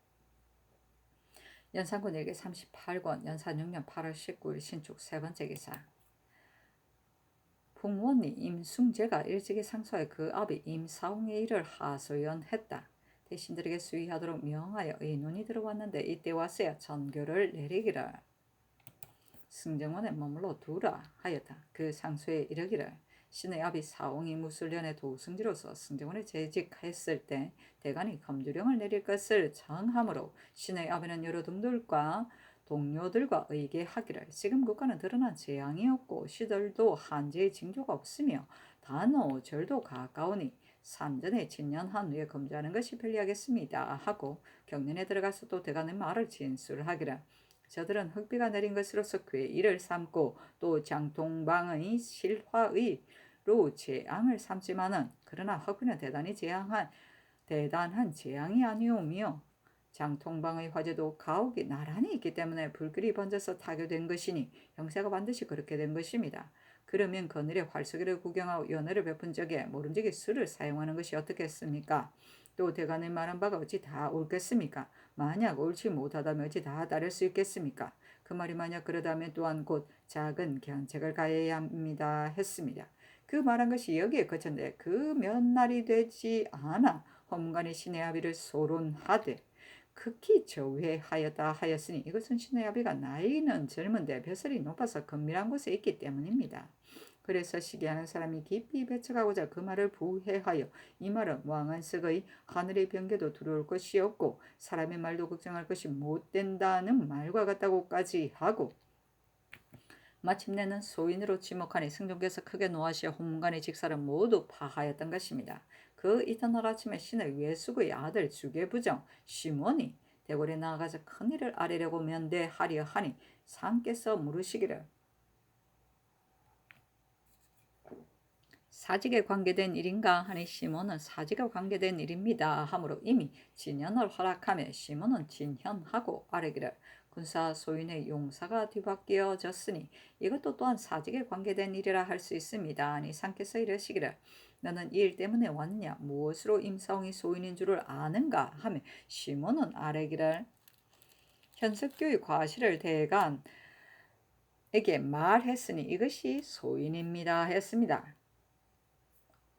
연산군 일기 38권 연산 6년 8월 19일 신축 세 번째 기사. 풍원이 임숭재가 일찍이 상소하여 그 아비 임사홍의 일을 하소연했다. 대신들에게 수의하도록 명하여 의논이 들어왔는데 이때 왔어야 전교를 내리기를 승정원에 머물러 두라 하였다. 그 상소에 이르기를 신의 아비 사홍이 무술년의 도승지로서 승정원에 재직했을 때 대간이 검주령을 내릴 것을 정하므로 신의 아비는 여러 동료들과 의계하기를 지금 국가는 드러난 재앙이 없고 시들도 한재의 징조가 없으며 단오절도 가까우니 삼전에 진년한 후에 검주하는 것이 편리하겠습니다 하고 경련에 들어가서 또 대간의 말을 진술하기를 저들은 흑비가 내린 것으로서 괴이를 삼고 또 장통방의 실화의로 재앙을 삼지만은 그러나 흑비는 대단한 재앙이 아니오며 장통방의 화재도 가옥이 나란히 있기 때문에 불길이 번져서 타교된 것이니 형세가 반드시 그렇게 된 것입니다. 그러면 그늘에 활쏘기를 구경하고 연애를 베푼 적에 모름지기 술을 사용하는 것이 어떻겠습니까? 또 대간의 말한 바가 어찌 다 옳겠습니까? 만약 옳지 못하다면 어찌 다 따를 수 있겠습니까? 그 말이 만약 그러다면 또한 곧 작은 견책을 가해야 합니다 했습니다. 그 말한 것이 여기에 그쳤는데 그 몇 날이 되지 않아 허문간이 신의 아비를 소론하되 극히 저회하였다 하였으니 이것은 신의 아비가 나이는 젊은데 벼슬이 높아서 건밀한 곳에 있기 때문입니다. 그래서 시기하는 사람이 깊이 배척하고자 그 말을 부해하여 이 말은 왕한석의 하늘의 병개도 두려울 것이 없고 사람의 말도 걱정할 것이 못된다는 말과 같다고까지 하고 마침내는 소인으로 지목하니 승종께서 크게 노하시어 혼문간의 직사를 모두 파하였던 것입니다. 그 이튿날 아침에 신의 외숙의 아들 주계부정 시몬이 대궐에 나아가서 큰일을 아뢰려고 면대하려 하니 상께서 물으시기를 사직에 관계된 일인가 하니 시몬은 사직에 관계된 일입니다 하므로 이미 진연을 허락하며 시몬은 진현하고 아뢰기를 군사 소인의 용사가 뒤바뀌어졌으니 이것도 또한 사직에 관계된 일이라 할 수 있습니다 하니 상께서 이르시기를 너는 이 일 때문에 왔느냐 무엇으로 임사홍이 소인인 줄을 아는가 하며 시몬은 아뢰기를 현석교의 과실을 대간에게 말했으니 이것이 소인입니다 했습니다.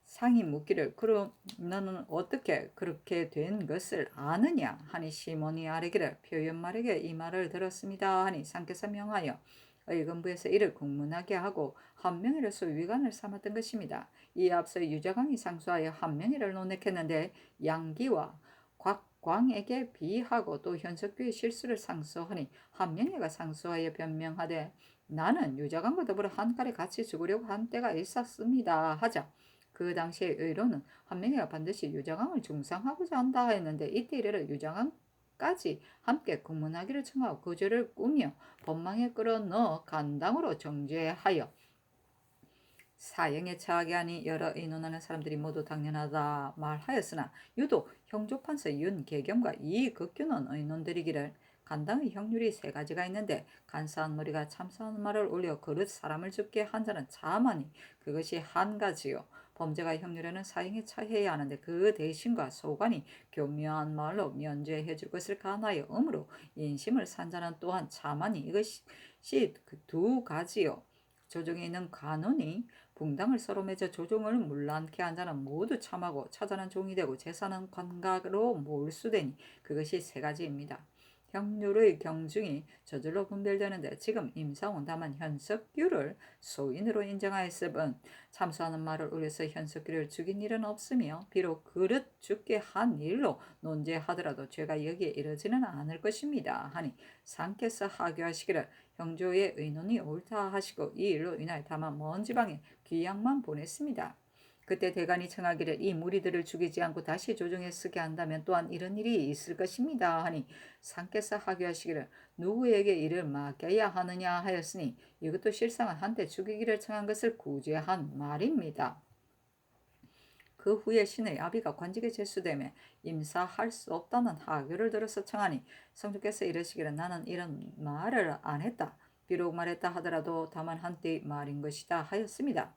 상이 묻기를 그럼 너는 어떻게 그렇게 된 것을 아느냐 하니 시몬이 아뢰기를 표현말에게 이 말을 들었습니다 하니 상께서 명하여 의금부에서 이를 공문하게 하고 한 명이로서 위관을 삼았던 것입니다. 이에 앞서 유자광이 상소하여 한 명이를 논했는데 양기와 곽광에게 비하고 또 현석규의 실수를 상소하니 한 명이가 상소하여 변명하되 나는 유자광과 더불어 한 칼에 같이 죽으려고 한 때가 있었습니다 하자 그 당시의 의로는 한 명이가 반드시 유자광을 중상하고자 한다 하였는데 이때 이르러 유자광까지 함께 공문하기를 청하고 그 죄를 꾸며 법망에 끌어넣어 간당으로 정죄하여 사형에 처하게 하니 여러 의논하는 사람들이 모두 당연하다 말하였으나 유독 형조판서 윤계겸과 이극규는 의논들이기를 간당의 형률이 세 가지가 있는데 간사한 머리가 참사한 말을 올려 그릇 사람을 죽게 한 자는 자만이 그것이 한 가지요. 범죄가 형률에는 사형에 처해야 하는데 그 대신과 소관이 교묘한 말로 면죄해 줄 것을 간하여 음으로 인심을 산 자는 또한 자만이 이것이 그 두 가지요. 조정에 있는 관원이 붕당을 서로 맺어 조정을 문란케 한 자는 모두 참하고 처자는 종이 되고 재산은 관각으로 몰수되니 그것이 세 가지입니다. 형률의 경중이 저절로 분별되는데 지금 임상은 다만 현석규를 소인으로 인정하였을 뿐 참수하는 말을 올려서 현석규를 죽인 일은 없으며 비록 그릇 죽게 한 일로 논죄하더라도 죄가 여기에 이르지는 않을 것입니다 하니 상께서 하교하시기를 형조의 의논이 옳다 하시고 이 일로 인하여 다만 먼 지방에 귀양만 보냈습니다. 그때 대간이 청하기를 이 무리들을 죽이지 않고 다시 조정에 쓰게 한다면 또한 이런 일이 있을 것입니다 하니 상께서 하교하시기를 누구에게 이를 맡겨야 하느냐 하였으니 이것도 실상은 한때 죽이기를 청한 것을 구제한 말입니다. 그 후에 신의 아비가 관직에 제수되매 임사할 수 없다는 하교를 들어서 청하니 성주께서 이르시기를 나는 이런 말을 안 했다. 비록 말했다 하더라도 다만 한때의 말인 것이다 하였습니다.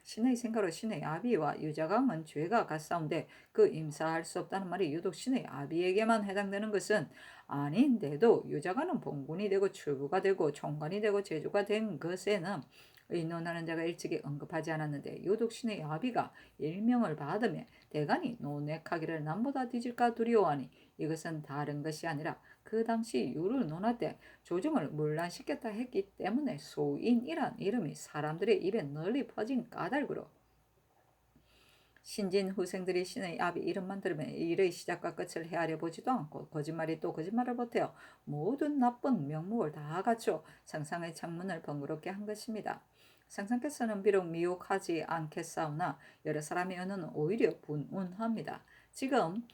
신의 생각으로 신의 아비와 유자강은 죄가 같사온데 그 임사할 수 없다는 말이 유독 신의 아비에게만 해당되는 것은 아닌데도 유자강은 봉군이 되고 출부가 되고 총관이 되고 제주가 된 것에는 의논하는 자가 일찍이 언급하지 않았는데 유독 신의 아비가 일명을 받으며 대간이 논핵하기를 남보다 뒤질까 두려워하니 이것은 다른 것이 아니라 그 당시 유를 논할 때 조정을 문란시켰다 했기 때문에 소인이란 이름이 사람들의 입에 널리 퍼진 까닭으로 신진 후생들이 신의 아비 이름만 들으면 일의 시작과 끝을 헤아려 보지도 않고 거짓말이 또 거짓말을 보태어 모든 나쁜 명목을 다 갖춰 상상의 창문을 번거롭게 한 것입니다. 상상께서는 비록 미혹하지 않겠사오나 여러 사람의 언어는 오히려 분운합니다. 지금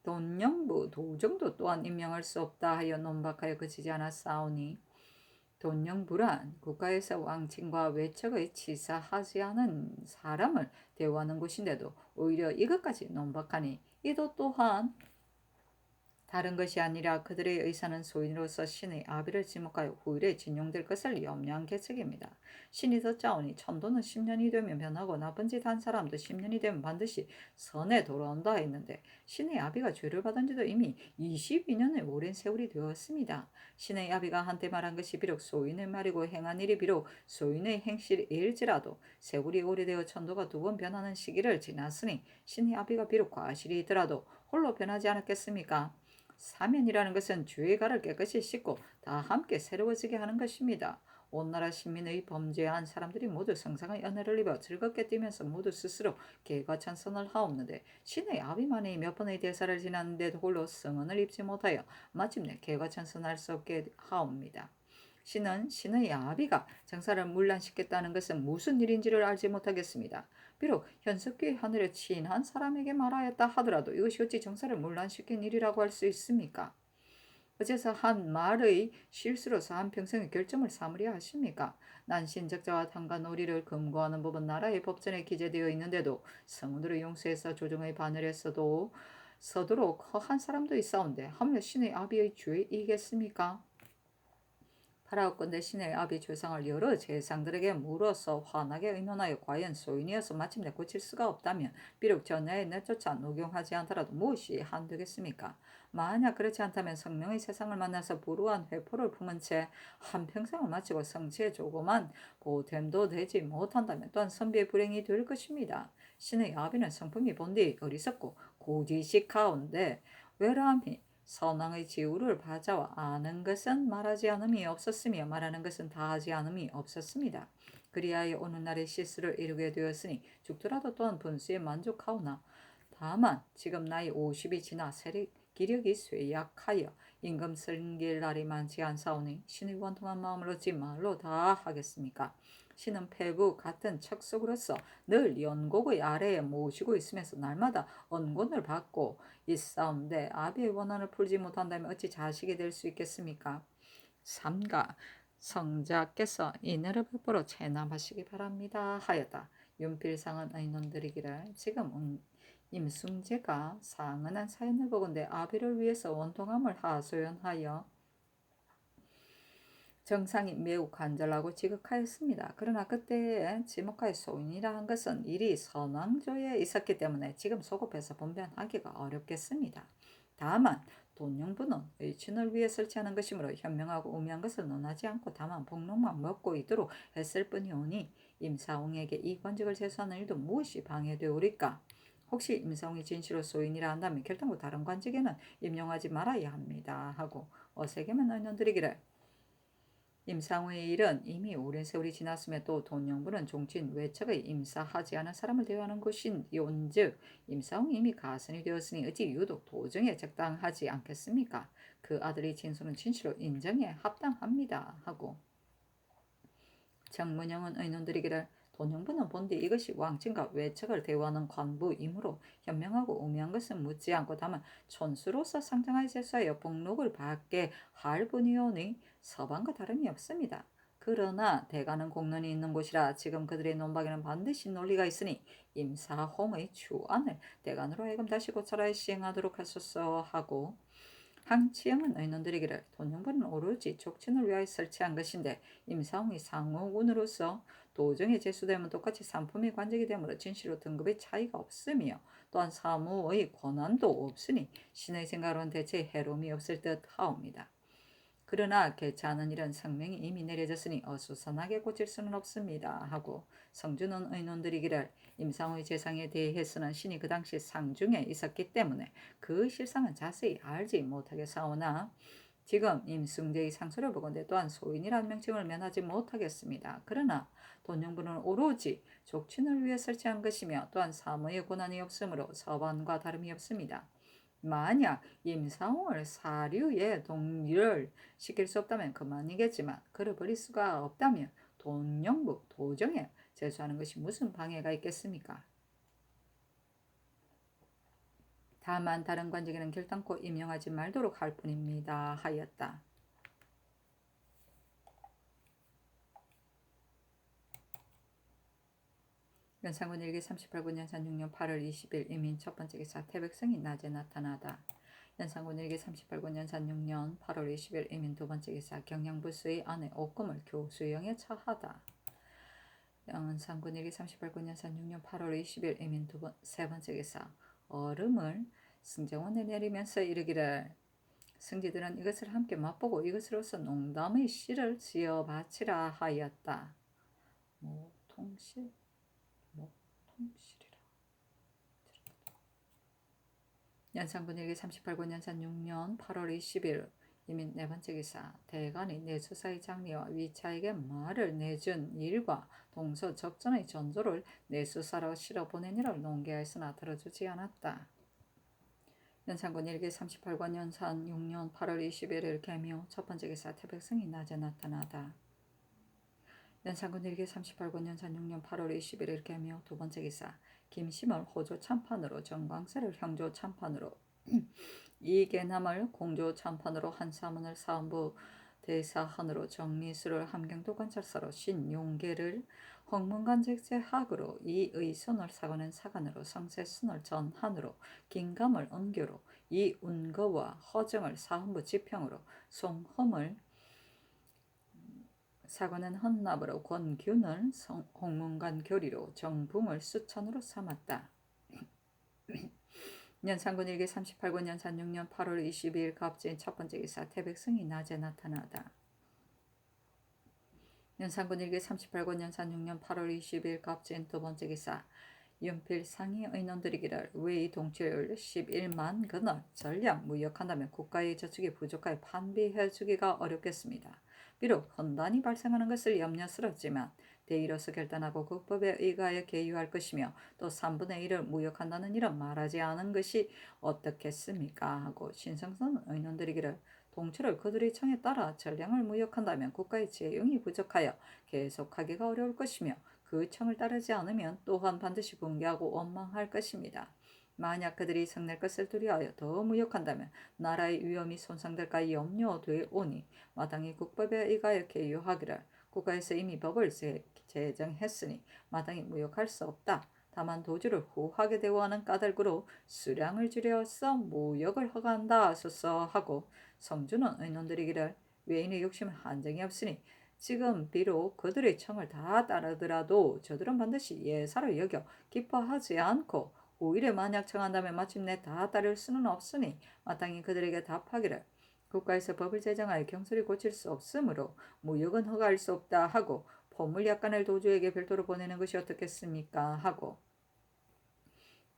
돈영부 도정도 또한 임명할 수 없다 하여 논박하여 그치지 않았사오니 돈영부란 국가에서 왕칭과 외척의 치사하지 않은 사람을 대우하는 곳인데도 오히려 이것까지 논박하니 이도 또한 다른 것이 아니라 그들의 의사는 소인으로서 신의 아비를 지목하여 후일에 진용될 것을 염려한 계책입니다. 신이 듣자오니 천도는 10년이 되면 변하고 나쁜 짓 한 사람도 10년이 되면 반드시 선에 돌아온다 했는데 신의 아비가 죄를 받은 지도 이미 22년의 오랜 세월이 되었습니다. 신의 아비가 한때 말한 것이 비록 소인의 말이고 행한 일이 비록 소인의 행실일지라도 세월이 오래되어 천도가 2번 변하는 시기를 지났으니 신의 아비가 비록 과실이 있더라도 홀로 변하지 않았겠습니까? 사면이라는 것은 죄가를 깨끗이 씻고 다 함께 새로워지게 하는 것입니다. 온 나라 시민의 범죄한 사람들이 모두 성상의 은혜를 입어 즐겁게 뛰면서 모두 스스로 개과천선을 하옵는데 신의 아비만이 몇 번의 대사를 지났는데도 홀로 성은을 입지 못하여 마침내 개과천선할 수 없게 하옵니다. 신은 신의 아비가 장사를 문란시켰다는 것은 무슨 일인지를 알지 못하겠습니다. 비록 현석규의 하늘에 친한 사람에게 말하였다 하더라도 이것이 어찌 정사를 문란시킨 일이라고 할 수 있습니까? 어째서 한 말의 실수로서 한평생의 결점을 삼으려 하십니까? 난신적자와 탕간오리를 금고하는 법은 나라의 법전에 기재되어 있는데도 성운으로 용서해서 조정의 반을 했어도 서도록 허한 사람도 있사온데 하물며 신의 아비의 죄이겠습니까? 파라오건대 신의 아비 죄상을 여러 제상들에게 물어서 환하게 의논하여 과연 소인이어서 마침내 고칠 수가 없다면 비록 전야에 내쫓아 녹용하지 않더라도 무엇이 한되겠습니까? 만약 그렇지 않다면 성령의 세상을 만나서 불우한 회포를 품은 채 한평생을 마치고 성체에 조그만 보탬도 되지 못한다면 또한 선비의 불행이 될 것입니다. 신의 아비는 성품이 본디 어리석고 고지식하온데 외람이 선왕의 지우를 바자와 아는 것은 말하지 않음이 없었으며 말하는 것은 다하지 않음이 없었습니다. 그리하여 오늘날의 실수를 이루게 되었으니 죽더라도 또한 분수에 만족하오나 다만 지금 나이 50이 지나 세력 기력이 쇠약하여 임금 승길 날이 많지 않사오니 신의 원통한 마음을 어찌 말로 다 하겠습니까? 신은 패부 같은 척속으로서 늘 연곡의 아래에 모시고 있으면서 날마다 언곤을 받고 있사온데 아비의 원한을 풀지 못한다면 어찌 자식이 될 수 있겠습니까? 삼가 성자께서 이내를 베풀어 체남하시기 바랍니다 하였다. 윤필상은 의논드리기를 지금 임승재가 상은한 사연을 보건대 아비를 위해서 원통함을 하소연하여 정상이 매우 간절하고 지극하였습니다. 그러나 그때에 지목하여 소인이라 한 것은 일이 선왕조에 있었기 때문에 지금 소급해서 분변하기가 어렵겠습니다. 다만 돈영부는 의친을 위해 설치하는 것이므로 현명하고 우매한 것을 논하지 않고 다만 복록만 먹고 있도록 했을 뿐이오니 임사옹에게 이 관직을 제수하는 일도 무엇이 방해되오리까? 혹시 임상웅이 진실로 소인이라 한다면 결단코 다른 관직에는 임용하지 말아야 합니다. 하고 어세게만 의논드리기를 임상우의 일은 이미 오랜 세월이 지났음에 또 돈영부는 종친 외척의 임사하지 않은 사람을 대우하는 것인온즉 임상웅이 이미 가선이 되었으니 어찌 유독 도정에 적당하지 않겠습니까? 그 아들의 진술은 진실로 인정에 합당합니다. 하고 정문영은 의논드리기를 돈영부는 본디 이것이 왕친과 외척을 대우하는 관부이므로 현명하고 우매한 것은 묻지 않고 다만 촌수로서 상정하여 제수하여 복록을 받게 할 뿐이오니 서방과 다름이 없습니다. 그러나 대가는 공론이 있는 곳이라 지금 그들의 논박에는 반드시 논리가 있으니 임사홍의 주안을 대간으로 하여금 다시 고찰하여 시행하도록 하소서 하고 황치영은 의논드리기를 돈영부는 오로지 족친을 위하여 설치한 것인데 임사홍이 상호군으로서 도정에 제수되면 똑같이 상품이 관직이 되므로 진실로 등급의 차이가 없으며 또한 사무의 권한도 없으니 신의 생각으로는 대체 해로움이 없을 듯 하옵니다. 그러나 개치 않은 일은 성명이 이미 내려졌으니 어수선하게 고칠 수는 없습니다. 하고 성주는 의논드리기를 임상우의 재상에 대해서는 신이 그 당시 상중에 있었기 때문에 그 실상은 자세히 알지 못하겠사오나 지금 임승대의 상소를 보건대 또한 소인이라는 명칭을 면하지 못하겠습니다. 그러나 돈영부는 오로지 족친을 위해 설치한 것이며 또한 사무의 권한이 없으므로 서반과 다름이 없습니다. 만약 임상홍을 사류에 동의를 시킬 수 없다면 그만이겠지만 그를 버릴 수가 없다면 돈영부 도정에 제수하는 것이 무슨 방해가 있겠습니까? 다만 다른 관직에는 결단코 임용하지 말도록 할 뿐입니다. 하였다. 연산군 일기 38군 연산 6년 8월 20일 이민 첫 번째 기사 태백성이 낮에 나타나다. 연산군 일기 38군 연산 6년 8월 20일 이민 두 번째 기사 경량부수의 아내 옥금을 교수영에 처하다. 연산군 일기 38군 연산 6년 8월 20일 이민 세 번째 기사 얼음을 승정원에 내리면서 이르기를 승지들은 이것을 함께 맛보고 이것으로서 농담의 씨를 지어 바치라 하였다. 통실? 통실이라. 연산군 일기 38군 연산 6년 8월 20일 이민 네 번째 기사 대간이 내수사의 장리와 위차에게 말을 내준 일과 동서 적전의 전조를 내수사로 실어 보낸 일을 농계하였으나 들어주지 않았다. 연산군 일기 38권 연산 6년 8월 20일 개묘 첫 번째 기사 태백성이 낮에 나타나다. 연산군 일기 38권 연산 6년 8월 21일 개묘 두 번째 기사 김심을 호조 참판으로 정광세를 형조 참판으로 이계남을 공조 참판으로 한사문을 사헌부 대사한으로 정리수를 함경도 관찰사로 신용계를 홍문관직제학으로 이의선을 사관은 사관으로 성세순을 전한으로 긴감을 은교로 이운거와 허정을 사헌부 지평으로 송험을 사관은 헌납으로 권균을 홍문관 교리로 정붕을 수천으로 삼았다. 연산군 일기 38권 연산 6년 8월 22일 갑진 첫 번째 기사 태백성이 낮에 나타나다. 연산군 일기 38권 연산 6년 8월 20일 갑진 두 번째 기사 윤필 상이 의논드리기를 외의 동치율 11만 근을 전량 무역한다면 국가의 저축이 부족하여 판비해주기가 어렵겠습니다. 비록 혼란이 발생하는 것을 염려스럽지만 대의로서 결단하고 국법에 의가하여 개유할 것이며 또 3분의 1을 무역한다는 일은 말하지 않은 것이 어떻겠습니까? 하고 신성선 의논드리기를 동치를 그들의 청에 따라 전량을 무역한다면 국가의 재용이 부족하여 계속하기가 어려울 것이며 그 청을 따르지 않으면 또한 반드시 붕괴하고 원망할 것입니다. 만약 그들이 성낼 것을 두려워하여 더 무역한다면 나라의 위험이 손상될까 염려되오니 마땅히 국법에 의하여 개유하기를 국가에서 이미 법을 제정했으니 마땅히 무역할 수 없다. 다만 도주를 후하게 대우하는 까닭으로 수량을 줄여서 무역을 허가한다 하소서 하고 성주는 의논드리기를 외인의 욕심은 한정이 없으니 지금 비록 그들의 청을 다 따르더라도 저들은 반드시 예사로 여겨 기뻐하지 않고 오히려 만약 청한다면 마침내 다 따를 수는 없으니 마땅히 그들에게 답하기를 국가에서 법을 제정하여 경솔이 고칠 수 없으므로 무역은 허가할 수 없다 하고 포물 약관을 도주에게 별도로 보내는 것이 어떻겠습니까? 하고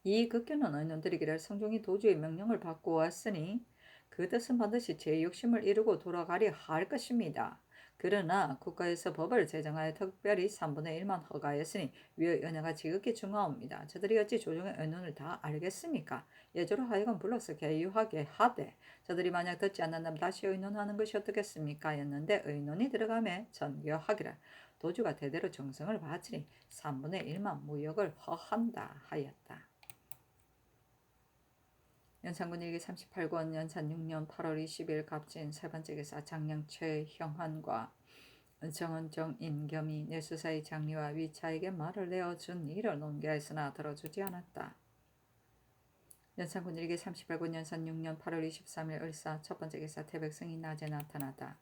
이 극견은 의논들이기를 성종이 도주의 명령을 받고 왔으니 그 뜻은 반드시 제 욕심을 이루고 돌아가려 할 것입니다. 그러나 국가에서 법을 제정하여 특별히 3분의 1만 허가했으니 위의 은혜가 지극히 중하옵니다. 저들이 어찌 조정의 의논을 다 알겠습니까? 예조로 하여금 불러서 개유하게 하되 저들이 만약 듣지 않는다면 다시 의논하는 것이 어떻겠습니까? 였는데 의논이 들어가매 전교하기를 도주가 대대로 정성을 바치니 3분의 1만 무역을 허한다 하였다. 연산군 일기 38권 연산 6년 8월 20일 갑진 세 번째 기사 장량 최형환과 정은정 인겸이 내수사의 장리와 위차에게 말을 내어준 일을 논개하였으나 들어주지 않았다. 연산군 일기 38권 연산 6년 8월 23일 을사 첫 번째 기사 태백성이 낮에 나타나다.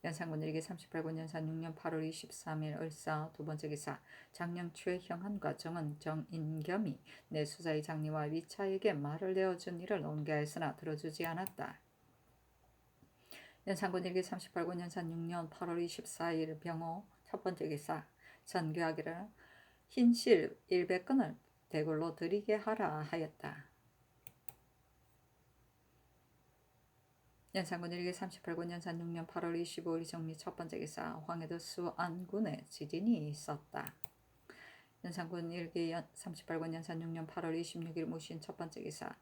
연산군 일기 38권 연산 6년 8월 23일 을사 두 번째 기사 장량 최형한과 정은정 인겸이 내수사의 장리와 위차에게 말을 내어준 일을 논개하였으나 들어주지 않았다. 연산군 일기 38권 연산 6년 8월 24일 병호 첫 번째 기사 전교하기를 흰실 100건을 대궐로 드리게 하라 하였다. 연산군 일기 38권 연산 6년 8월 25일 정리 첫 번째 기사 황해도 수안군에 지진이 있었다. 연산군 일기 38권 연산 6년 8월 26일 무신 첫 번째 기사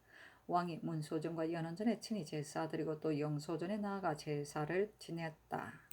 왕이 문소전과 연원전에 친히 제사드리고 또 영소전에 나아가 제사를 지냈다.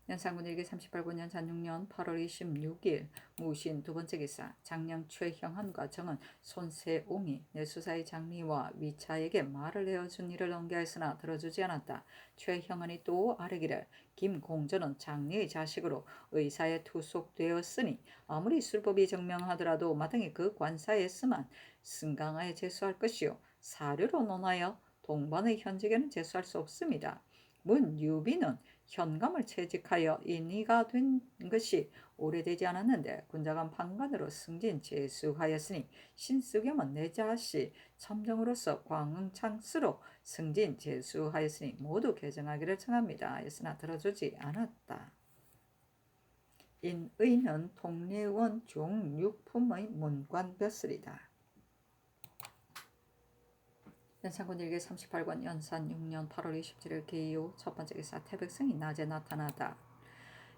연산군 일기 38권 연산 6년 8월 26일 무신 두 번째 기사 장량 최형한과 정은 손세옹이 내수사의 장리와 위차에게 말을 내어준 일을 논개하였으나 들어주지 않았다. 최형한이 또 아뢰기를 김공전은 장리의 자식으로 의사에 투속되었으니 아무리 술법이 증명하더라도 마땅히 그 관사에 있으면 승강하에 제수할 것이요 사료로 논하여 동반의 현직에는 제수할 수 없습니다. 문유비는 현감을 채직하여 인의가 된 것이 오래되지 않았는데 군자간 판관으로 승진 제수하였으니 신수겸은 내 자식 첨정으로서 광흥창수로 승진 제수하였으니 모두 개정하기를 청합니다. 했으나 들어주지 않았다. 인의는 통례원 종육품의 문관벼슬이다. 연산군 일기 38권 연산 6년 8월 27일 기이후 첫 번째 기사 태백성이 낮에 나타나다.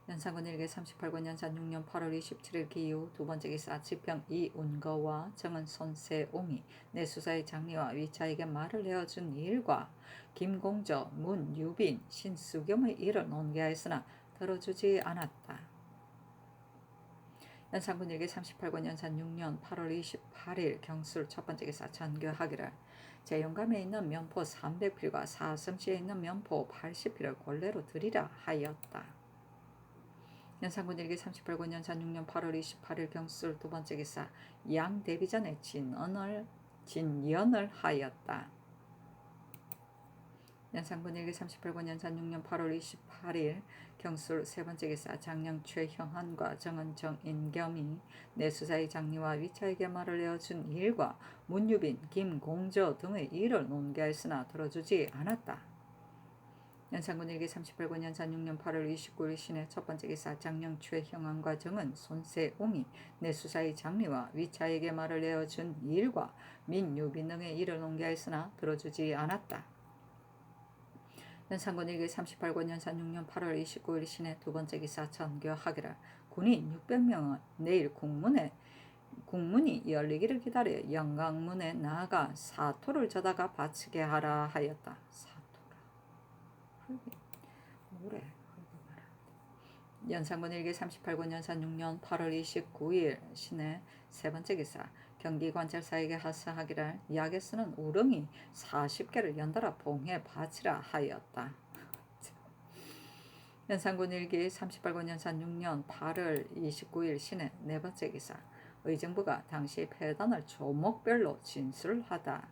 연산군 일기 38권 연산 6년 8월 27일 기이후 두 번째 기사 지평 이운거와 정은 손세옹이 내수사의 장리와 위차에게 말을 내어준 일과 김공저, 문유빈, 신수겸의 일을 논개하였으나 들어주지 않았다. 연산군 일기 38권 연산 6년 8월 28일 경술 첫 번째 기사 전교하기를 제용감에 있는 면포 300필과 사슴시에 있는 면포 80필을 골래로 드리라 하였다. 연산군 일기 38권 연산 6년 8월 28일 경술 두 번째 기사 양대비전에 진연을 하였다. 연산군 일기 38권 연산 6년 8월 28일 경술 세 번째 기사 장량 최형한과 정은정 인겸이 내수사의 장리와 위차에게 말을 내어준 일과 문유빈, 김공저 등의 일을 논개하였으나 들어주지 않았다. 연산군 일기 38권 연산 6년 8월 29일 신의 첫 번째 기사 장량 최형한과 정은 손세옹이 내수사의 장리와 위차에게 말을 내어준 일과 민유빈 등의 일을 논개하였으나 들어주지 않았다. 연산군 일기 38권 연산 6년 8월 29일 신의 두 번째 기사 전교하기를 군인 600명은 내일 국문이 열리기를 기다려 영광문에 나아가 사토를 저다가 바치게 하라 하였다. 사토라 뭐래? 연산군 일기 38권 연산 6년 8월 29일 신의 세 번째 기사 경기관찰사에게 하사하기를 약에 쓰는 우렁이 40개를 연달아 봉해 바치라 하였다. 연산군 일기 38권 연산 6년 8월 29일 신의 네 번째 기사 의정부가 당시 폐단을 조목별로 진술하다.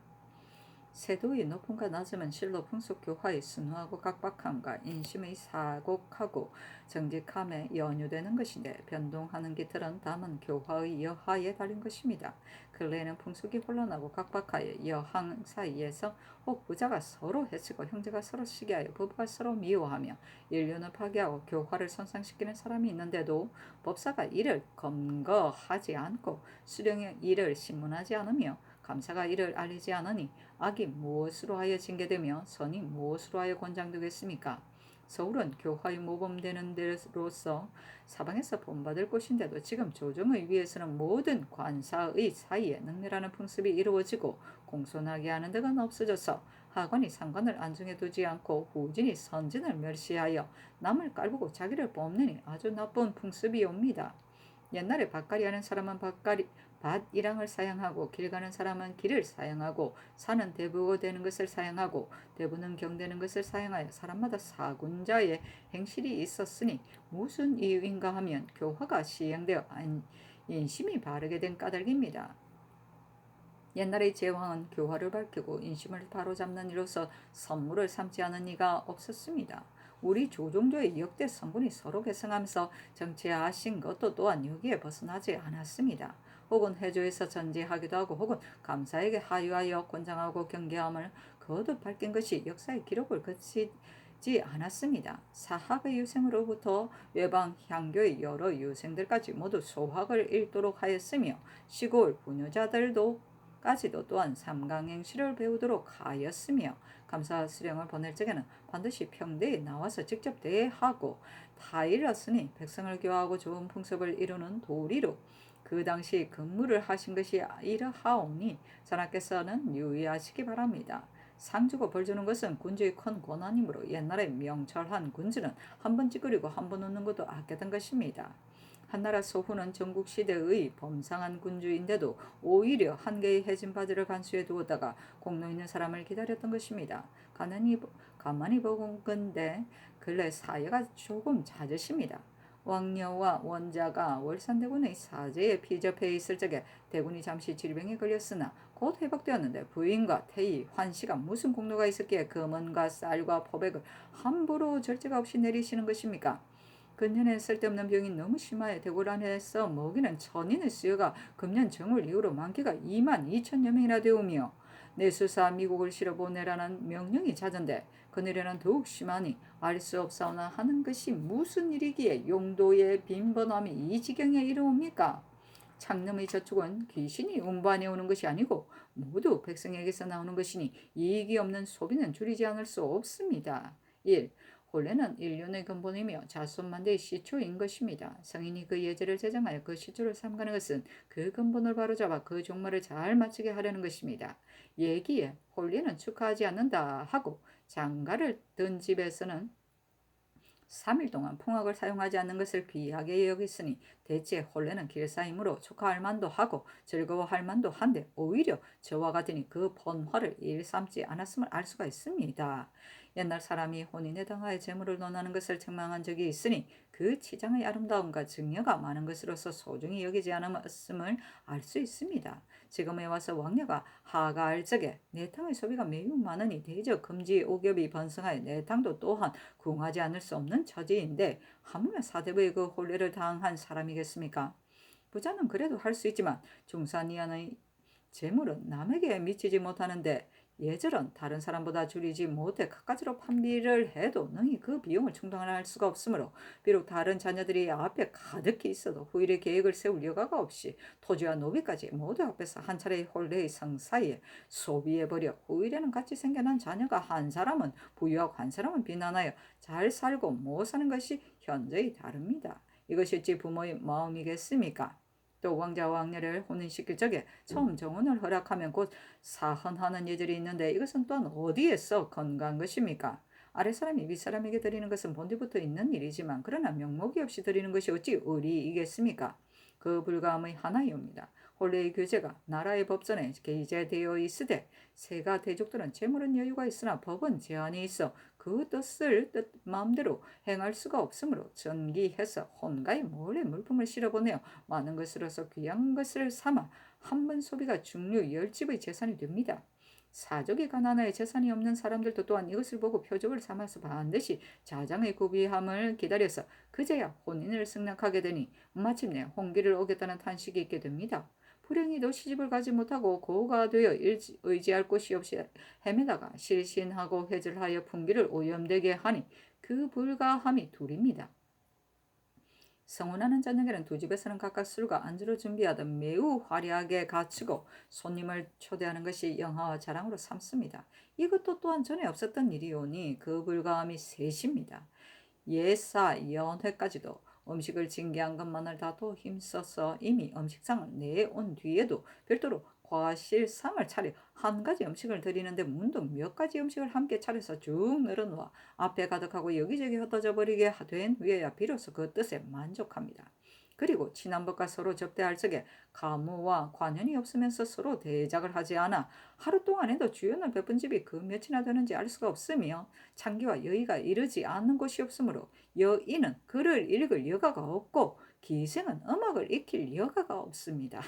세도의 높음과 낮음은 실로 풍속 교화의 순수하고 각박함과 인심의 사곡하고 정직함에 연유되는 것인데, 변동하는 깃털은 담은 교화의 여하에 달린 것입니다. 근래에는 풍속이 혼란하고 각박하여 여항 사이에서 혹 부자가 서로 해치고 형제가 서로 시기하여 부부가 서로 미워하며 인륜을 파괴하고 교화를 손상시키는 사람이 있는데도, 법사가 이를 검거하지 않고 수령의 이를 신문하지 않으며 감사가 이를 알리지 않으니 악이 무엇으로 하여 징계되며 선이 무엇으로 하여 권장되겠습니까? 서울은 교화의 모범되는 데로서 사방에서 본받을 곳인데도, 지금 조정의 위에서는 모든 관사의 사이에 능멸하는 풍습이 이루어지고 공손하게 하는 데가 없어져서 하관이 상관을 안중에 두지 않고 후진이 선진을 멸시하여 남을 깔보고 자기를 뽑느니 아주 나쁜 풍습이 옵니다. 옛날에 밭갈이 하는 사람은 밭이랑을 사양하고, 길 가는 사람은 길을 사양하고, 산은 대부고 되는 것을 사양하고, 대부는 경되는 것을 사양하여 사람마다 사군자의 행실이 있었으니 무슨 이유인가 하면 교화가 시행되어 인심이 바르게 된 까닭입니다. 옛날의 제왕은 교화를 밝히고 인심을 바로잡는 이로써 선물을 삼지 않은 이가 없었습니다. 우리 조종조의 역대 성군이 서로 계승하면서 정치하신 것도 또한 여기에 벗어나지 않았습니다. 혹은 해조에서 전제하기도 하고, 혹은 감사에게 하유하여 권장하고 경계함을 거듭 밝힌 것이 역사의 기록을 거치지 않았습니다. 사학의 유생으로부터 외방 향교의 여러 유생들까지 모두 소학을 읽도록 하였으며, 시골 부녀자들도 까지도 또한 삼강행시를 배우도록 하였으며, 감사 수령을 보낼 적에는 반드시 평대에 나와서 직접 대하고 타일렀으니, 백성을 교화하고 좋은 풍습을 이루는 도리로 그 당시 근무를 하신 것이 이러하오니 전하께서는 유의하시기 바랍니다. 상 주고 벌 주는 것은 군주의 큰 권한이므로, 옛날에 명철한 군주는 한 번 찌그리고 한 번 웃는 것도 아꼈던 것입니다. 한나라 소후는 전국시대의 범상한 군주인데도 오히려 한 개의 해진 바지를 간수해 두었다가 공로 있는 사람을 기다렸던 것입니다. 가만히 보건대 근래 사예가 조금 잦으십니다. 왕녀와 원자가 월산대군의 사제에 피접해 있을 적에 대군이 잠시 질병에 걸렸으나 곧 회복되었는데, 부인과 태희, 환씨가 무슨 공로가 있었기에 금은과 쌀과 포백을 함부로 절제가 없이 내리시는 것입니까? 근년에 쓸데없는 병이 너무 심하여 대궐 안에서 먹이는 천인의 수요가 금년 정월 이후로 많기가 22,000여 명이나 되오며, 내수사 미국을 실어보내라는 명령이 잦은데 그늘에는 더욱 심하니 알 수 없사오나 하는 것이 무슨 일이기에 용도의 빈번함이 이 지경에 이르옵니까? 창놈의 저축은 귀신이 운반해 오는 것이 아니고 모두 백성에게서 나오는 것이니 이익이 없는 소비는 줄이지 않을 수 없습니다. 1. 혼례는 인륜의 근본이며 자손만대의 시초인 것입니다. 성인이 그 예제를 제정하여 그 시초를 삼가는 것은 그 근본을 바로잡아 그 종말을 잘 마치게 하려는 것입니다. 예기에 혼례는 축하하지 않는다 하고 장가를 든 집에서는 3일 동안 풍악을 사용하지 않는 것을 귀하게 여겼으니, 대체 혼례는 길사이므로 축하할 만도 하고 즐거워할 만도 한데, 오히려 저와 같으니 그 번화를 일삼지 않았음을 알 수가 있습니다. 옛날 사람이 혼인에 당하여 재물을 논하는 것을 책망한 적이 있으니 그 치장의 아름다움과 증여가 많은 것으로서 소중히 여기지 않았음을 알 수 있습니다. 지금에 와서 왕녀가 하가할 적에 내탕의 소비가 매우 많으니 대저 금지 오겹이 번성하여 내탕도 또한 궁하지 않을 수 없는 처지인데, 하물며 사대부의 그 혼례를 당한 사람이겠습니까? 부자는 그래도 할 수 있지만 중산이하의 재물은 남에게 미치지 못하는데, 예절은 다른 사람보다 줄이지 못해 갖가지로 판비를 해도 능히 그 비용을 충당할 수가 없으므로, 비록 다른 자녀들이 앞에 가득히 있어도 후일의 계획을 세울 여가가 없이 토지와 노비까지 모두 앞에서 한 차례 혼례의 성사에 소비해버려 후일에는 같이 생겨난 자녀가 한 사람은 부유하고 한 사람은 비난하여 잘 살고 못 사는 것이 현저히 다릅니다. 이것이 어찌 부모의 마음이겠습니까? 또 왕자와 왕녀를 혼인시킬 적에 처음 정혼을 허락하면 곧 사헌하는 예절이 있는데, 이것은 또한 어디에서 건강한 것입니까? 아랫사람이 윗사람에게 드리는 것은 본디부터 있는 일이지만, 그러나 명목이 없이 드리는 것이 어찌 의리이겠습니까? 그 불가함의 하나이옵니다. 혼례의 규제가 나라의 법전에 게재되어 있으되, 세가 대족들은 재물은 여유가 있으나 법은 제한이 있어 그 뜻을 마음대로 행할 수가 없으므로 전기해서 혼가에 몰래 물품을 실어보내어 많은 것으로서 귀한 것을 삼아 한 번 소비가 중류 10집의 재산이 됩니다. 사족이 가난하여 재산이 없는 사람들도 또한 이것을 보고 표적을 삼아서 반드시 자장의 구비함을 기다려서 그제야 혼인을 승낙하게 되니 마침내 홍기를 오겠다는 탄식이 있게 됩니다. 불행히도 시집을 가지 못하고 고가 되어 의지할 곳이 없이 헤매다가 실신하고 회절하여 풍기를 오염되게 하니 그 불가함이 둘입니다. 성혼하는 저녁에는 두 집에서는 각각 술과 안주를 준비하듯 매우 화려하게 갖추고 손님을 초대하는 것이 영화와 자랑으로 삼습니다. 이것도 또한 전에 없었던 일이오니 그 불가함이 셋입니다. 예사, 연회까지도 음식을 징계한 것만을 다도 힘써서 이미 음식상을 내온 뒤에도 별도로 과실상을 차려 한 가지 음식을 드리는데 문득 몇 가지 음식을 함께 차려서 쭉 늘어놓아 앞에 가득하고 여기저기 흩어져 버리게 된 후에야 비로소 그 뜻에 만족합니다. 그리고 친한법과 서로 접대할 적에 가무와 관연이 없으면서 서로 대작을 하지 않아 하루 동안에도 주연을 베푼 집이 그 몇이나 되는지 알 수가 없으며 창기와 여의가 이르지 않는 곳이 없으므로 여인은 글을 읽을 여가가 없고 기생은 음악을 익힐 여가가 없습니다.